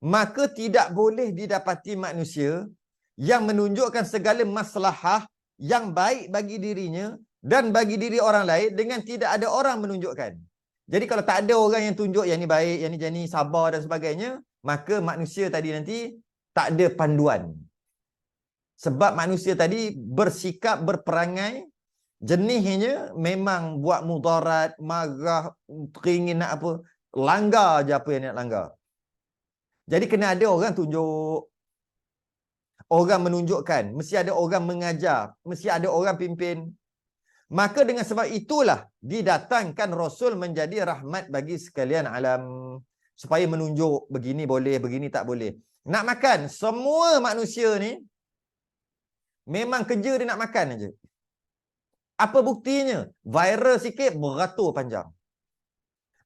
Speaker 1: Maka tidak boleh didapati manusia yang menunjukkan segala maslahah yang baik bagi dirinya dan bagi diri orang lain dengan tidak ada orang menunjukkan. Jadi kalau tak ada orang yang tunjuk yang ni baik, yang ni sabar dan sebagainya, maka manusia tadi nanti tak ada panduan. Sebab manusia tadi bersikap, berperangai, jenihnya memang buat mudarat, marah, teringin nak apa, langgar je apa yang nak langgar. Jadi kena ada orang tunjuk, orang menunjukkan, mesti ada orang mengajar, mesti ada orang pimpin. Maka dengan sebab itulah didatangkan Rasul menjadi rahmat bagi sekalian alam. Supaya menunjuk begini boleh, begini tak boleh. Nak makan, semua manusia ni memang kerja dia nak makan aja. Apa buktinya? Viral sikit, beratur panjang.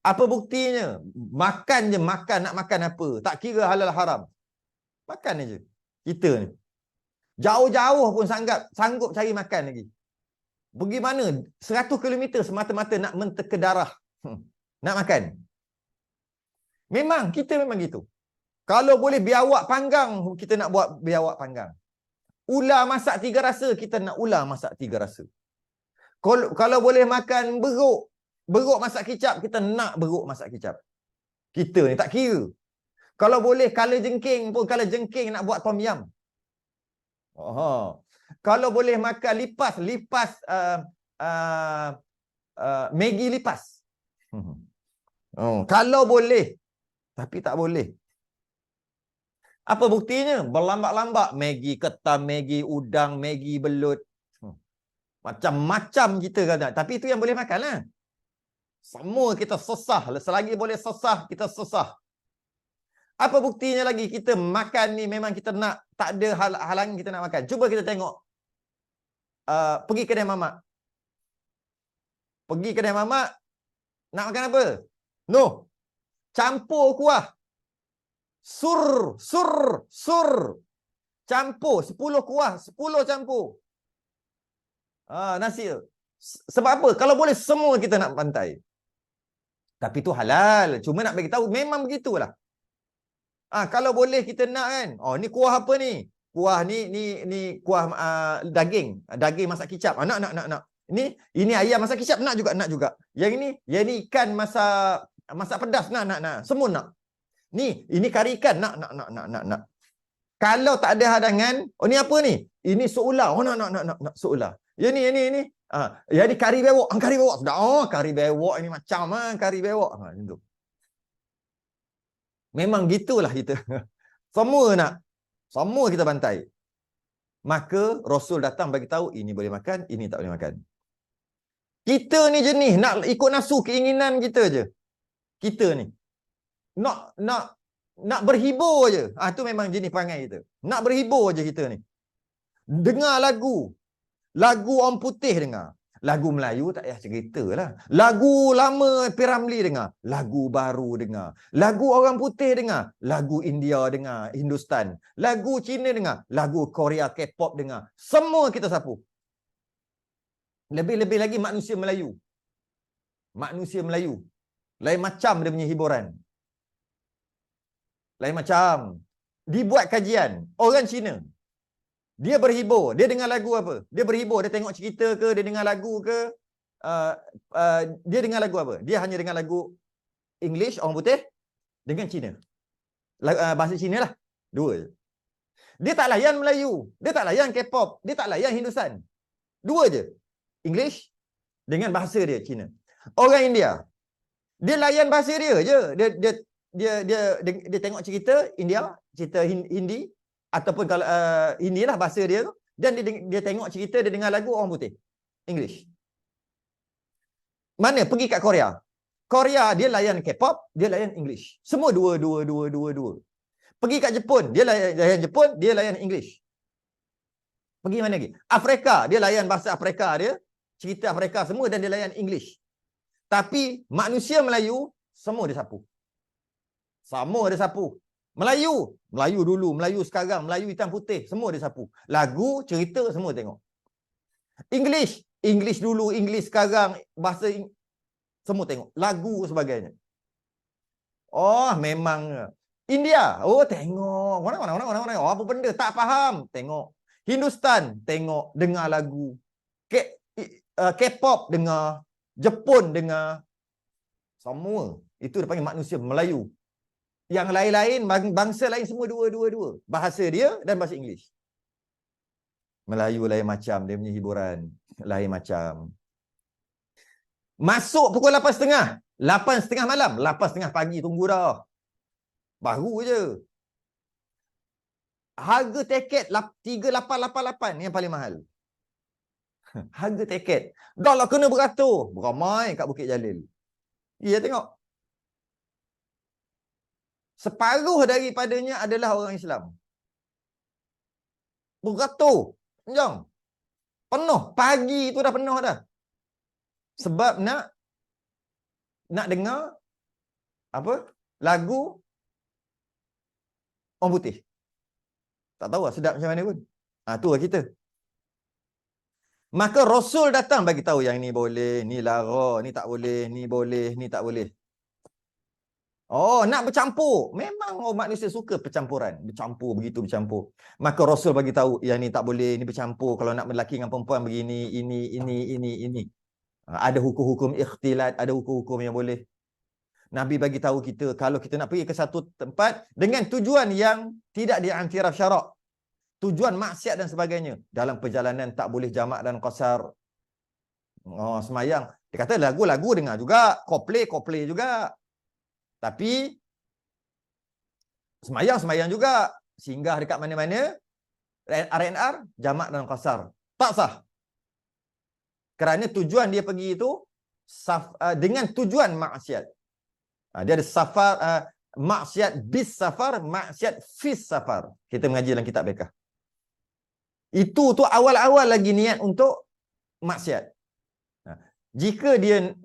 Speaker 1: Apa buktinya? Makan je, makan. Nak makan apa? Tak kira halal haram. Makan aja. Kita ni. Jauh-jauh pun sanggup cari makan lagi. Pergi mana? 100 kilometer semata-mata nak menteka darah. Nak makan. Memang, kita memang gitu. Kalau boleh biawak panggang, kita nak buat biawak panggang. Ular masak 3 rasa, kita nak ular masak 3 rasa. Kalau boleh makan beruk masak kicap, kita nak beruk masak kicap. Kita ni tak kira. Kalau boleh kala jengking pun, kala jengking nak buat tom yum. Kalau boleh makan lipas Maggi lipas. Kalau boleh, tapi tak boleh. Apa buktinya? Berlambak-lambak Maggi ketam, Maggi udang, Maggi belut. Macam-macam kita kata. Tapi itu yang boleh makan lah. Semua kita sesah. Selagi boleh sesah, kita sesah. Apa buktinya lagi? Kita makan ni memang kita nak, tak ada halangan kita nak makan. Cuba kita tengok. Pergi kedai mamak. Pergi kedai mamak, nak makan apa? No. Campur kuah. Sur. Campur. 10 kuah. 10 campur. Nasi. Sebab apa? Kalau boleh semua kita nak pantai. Tapi tu halal. Cuma nak bagi tahu memang begitulah. Kalau boleh kita nak kan. Ni kuah apa ni? Kuah ni kuah daging. Daging masak kicap. Nak. Ini ayam masak kicap, nak juga. Yang ini ikan masak pedas, nak. Semua nak. Ini kari ikan, nak. Kalau tak ada hadangan, ni apa ni? Ini sup ular. Nak sup ular. Ya ni. Jadi kari bewok. Kari bewok sudah. Kari bewok ini macam kari bewok. Itu. Memang gitulah kita. Semua nak. Semua kita bantai. Maka Rasul datang bagi tahu ini boleh makan, ini tak boleh makan. Kita ni jenis nak ikut nafsu keinginan kita je. Kita ni nak berhibur je. Tu memang jenis perangai kita. Nak berhibur je kita ni. Dengar lagu orang putih dengar. Lagu Melayu tak payah cerita lah. Lagu lama P. Ramlee dengar. Lagu baru dengar. Lagu orang putih dengar. Lagu India dengar. Hindustan. Lagu Cina dengar. Lagu Korea K-pop dengar. Semua kita sapu. Lebih-lebih lagi manusia Melayu. Manusia Melayu. Lain macam dia punya hiburan. Lain macam. Dibuat kajian. Orang Cina. Dia berhibur. Dia dengar lagu apa? Dia berhibur. Dia tengok cerita ke? Dia dengar lagu ke? Dia dengar lagu apa? Dia hanya dengar lagu English, orang putih, dengan Cina. Bahasa Cina lah. Dua je. Dia tak layan Melayu. Dia tak layan K-pop. Dia tak layan Hindustan. Dua je. English dengan bahasa dia, Cina. Orang India. Dia layan bahasa dia je. Dia tengok cerita India, cerita Hindi, ataupun kalau inilah bahasa dia tu, dan dia tengok cerita, dia dengar lagu orang putih, English. Mana pergi kat Korea? Korea dia layan K-pop, dia layan English. Semua dua. Pergi kat Jepun, dia layan Jepun, dia layan English. Pergi mana lagi? Afrika, dia layan bahasa Afrika dia, cerita Afrika semua, dan dia layan English. Tapi manusia Melayu semua dia sapu. Semua dia sapu. Melayu dulu, Melayu sekarang, Melayu hitam putih, semua dia sapu. Lagu, cerita, semua tengok. English dulu, English sekarang, bahasa semua tengok. Lagu sebagainya. Memang. India, tengok. Mana? Apa benda? Tak faham. Tengok. Hindustan, tengok. Dengar lagu. K-pop, dengar. Jepun, dengar. Semua. Itu dia panggil manusia Melayu. Yang lain-lain, bangsa lain semua dua. Bahasa dia dan bahasa English. Melayu lain macam, dia punya hiburan. Lain macam. Masuk pukul 8.30. 8.30 malam. 8.30 pagi tunggu dah. Baru je. Harga tiket 3,888 yang paling mahal. Harga tiket. Dah lah kena beratur. Beramai kat Bukit Jalil. Ya, tengok. Separuh daripadanya adalah orang Islam. Beratur. Jom. Penuh. Pagi tu dah penuh dah. Sebab nak dengar apa? Lagu orang putih. Tak tahu lah sedap macam mana pun. Tu lah kita. Maka Rasul datang bagi tahu yang ni boleh, ni lara, ni tak boleh, ni boleh, ni tak boleh. Oh, nak bercampur. Memang manusia suka percampuran. Bercampur, begitu bercampur. Maka Rasul bagi tahu yang ni tak boleh, ni bercampur. Kalau nak lelaki dengan perempuan begini, ini. Ada hukum-hukum ikhtilat, ada hukum-hukum yang boleh. Nabi bagi tahu kita kalau kita nak pergi ke satu tempat dengan tujuan yang tidak diiktiraf syarak. Tujuan maksiat dan sebagainya. Dalam perjalanan tak boleh jamak dan qasar. Semayang. Dia kata lagu-lagu dengar juga. Coldplay juga. Tapi semayang juga. Singgah dekat mana-mana. R&R, jamak dan qasar. Tak sah. Kerana tujuan dia pergi itu dengan tujuan maksiat. Dia ada safar, maksiat bis safar, maksiat fis safar. Kita mengaji dalam kitab bekah. Itu tu awal-awal lagi niat untuk maksiat. Jika dia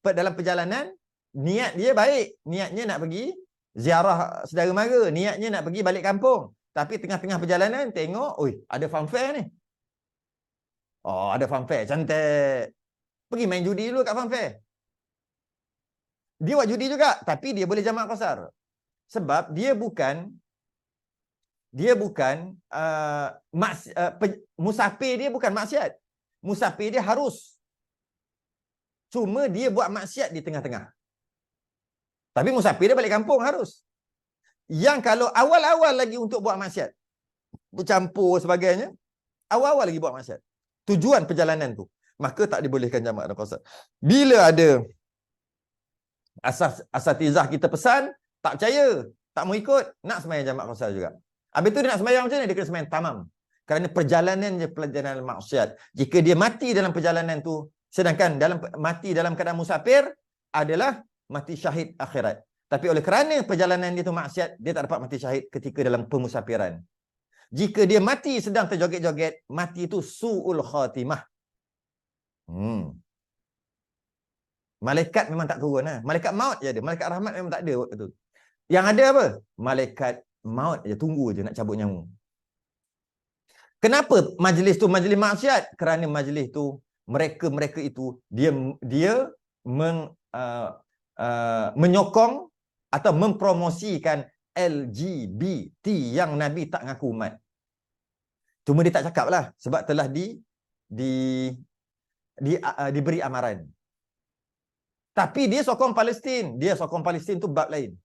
Speaker 1: dalam perjalanan, niat dia baik. Niatnya nak pergi ziarah saudara mara. Niatnya nak pergi balik kampung. Tapi tengah-tengah perjalanan, tengok, oi, ada funfair ni. Oh, ada funfair. Cantik. Pergi main judi dulu kat funfair. Dia buat judi juga. Tapi dia boleh jamak qasar. Sebab dia bukan musafir dia bukan maksiat. Musafir dia harus. Cuma dia buat maksiat di tengah-tengah. Tapi musafir dia balik kampung harus. Yang kalau awal-awal lagi untuk buat maksiat, bercampur sebagainya, awal-awal lagi buat maksiat. Tujuan perjalanan tu, maka tak dibolehkan jamak dan qasar. Bila ada asatizah kita pesan, tak percaya, tak mau ikut, nak sembahyang jamak qasar juga. Habis tu dia nak sembahyang macam mana? Dia kena sembahyang tamam. Kerana perjalanan je perjalanan maksiat. Jika dia mati dalam perjalanan tu, sedangkan mati dalam keadaan musafir adalah mati syahid akhirat. Tapi oleh kerana perjalanan dia tu maksiat, dia tak dapat mati syahid ketika dalam pemusafiran. Jika dia mati sedang terjoget-joget, mati itu su'ul khatimah. Malaikat memang tak turun. Malaikat maut je ada. Malaikat rahmat memang tak ada waktu tu. Yang ada apa? Malaikat maut je, tunggu je nak cabut nyawa. Kenapa majlis tu majlis maksiat? Kerana majlis tu mereka itu dia menyokong atau mempromosikan LGBT yang Nabi tak ngaku umat. Cuma dia tak cakap lah sebab telah diberi amaran. Tapi dia sokong Palestin. Dia sokong Palestin tu bab lain.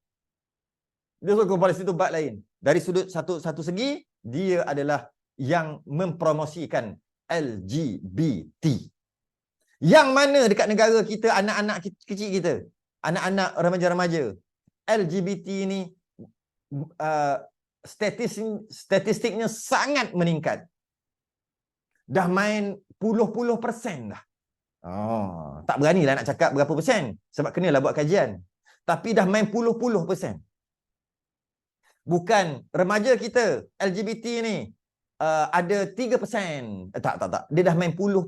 Speaker 1: Dari sudut satu segi, dia adalah yang mempromosikan LGBT. Yang mana dekat negara kita, anak-anak kecil kita, anak-anak remaja-remaja, LGBT ni statistiknya sangat meningkat. Dah main puluh persen dah. Tak beranilah nak cakap berapa persen. Sebab kenalah buat kajian. Tapi dah main puluh persen. Bukan remaja kita, LGBT ni ada 3%. Tak. Dia dah main puluh.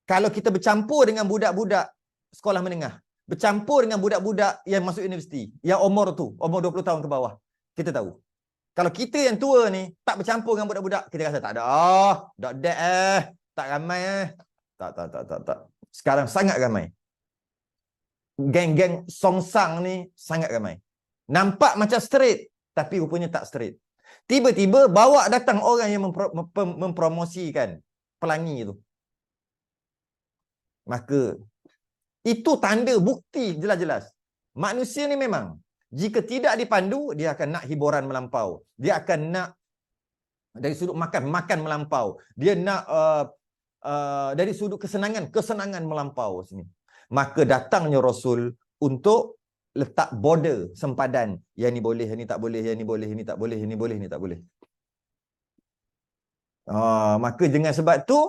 Speaker 1: Kalau kita bercampur dengan budak-budak sekolah menengah, bercampur dengan budak-budak yang masuk universiti, yang umur 20 tahun ke bawah, kita tahu. Kalau kita yang tua ni tak bercampur dengan budak-budak, kita rasa tak ada. Tak ramai Tak. Sekarang sangat ramai. Geng-geng songsang ni sangat ramai. Nampak macam straight, tapi rupanya tak straight. Tiba-tiba bawa datang orang yang mempromosikan pelangi itu. Maka itu tanda bukti jelas-jelas. Manusia ni memang jika tidak dipandu, dia akan nak hiburan melampau. Dia akan nak dari sudut makan melampau. Dia nak dari sudut kesenangan melampau sini. Maka datangnya Rasul untuk letak border, sempadan. Yang ni boleh, yang ni tak boleh, yang ni boleh, yang ni tak boleh, yang ni boleh, yang ni tak boleh. Maka dengan sebab tu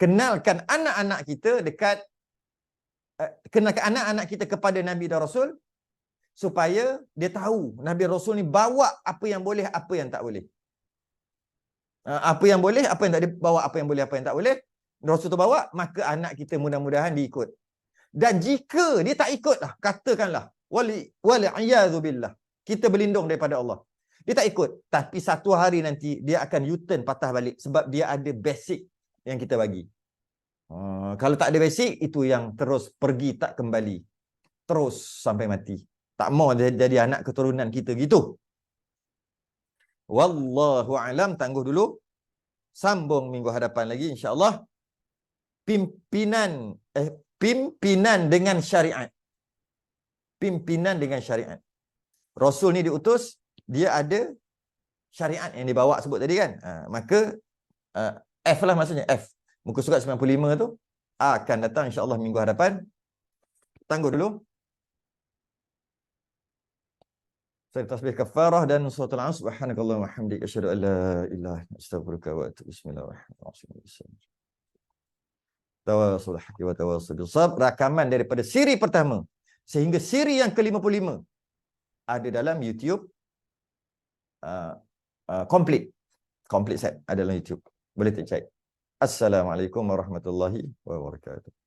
Speaker 1: kenalkan anak-anak kita kenalkan anak-anak kita kepada Nabi dan Rasul supaya dia tahu Nabi Rasul ni bawa apa yang boleh, apa yang tak boleh. Apa yang boleh, apa yang tak boleh, bawa apa yang boleh, apa yang tak boleh. Rasul tu bawa, maka anak kita mudah-mudahan diikut. Dan jika dia tak ikutlah, katakanlah wal a'yadzu billah, kita berlindung daripada Allah. Dia tak ikut. Tapi satu hari nanti dia akan U-turn patah balik sebab dia ada basic yang kita bagi. Kalau tak ada basic, itu yang terus pergi tak kembali. Terus sampai mati. Tak mau jadi anak keturunan kita gitu. Wallahu alam, tangguh dulu. Sambung minggu hadapan lagi insya-Allah. Pimpinan dengan syariat. Pimpinan dengan syariat. Rasul ni diutus, dia ada syariat yang dibawa sebut tadi kan. Maka F lah maksudnya, F. Muka surat 95 tu akan datang insya-Allah minggu hadapan. Tangguh dulu. Saya tasbih kafarah dan suratul Asr. Subhanakallahumma wa hamdika asyhadu an la ilaha illa anta astaghfiruka wa atubu. Bismillahirrahmanirrahim. Tawassul haqi wa tawassul bis sabr. Rakaman daripada siri pertama sehingga siri yang ke-55 ada dalam YouTube, complete set ada dalam YouTube. Boleh cek. Assalamualaikum warahmatullahi wabarakatuh.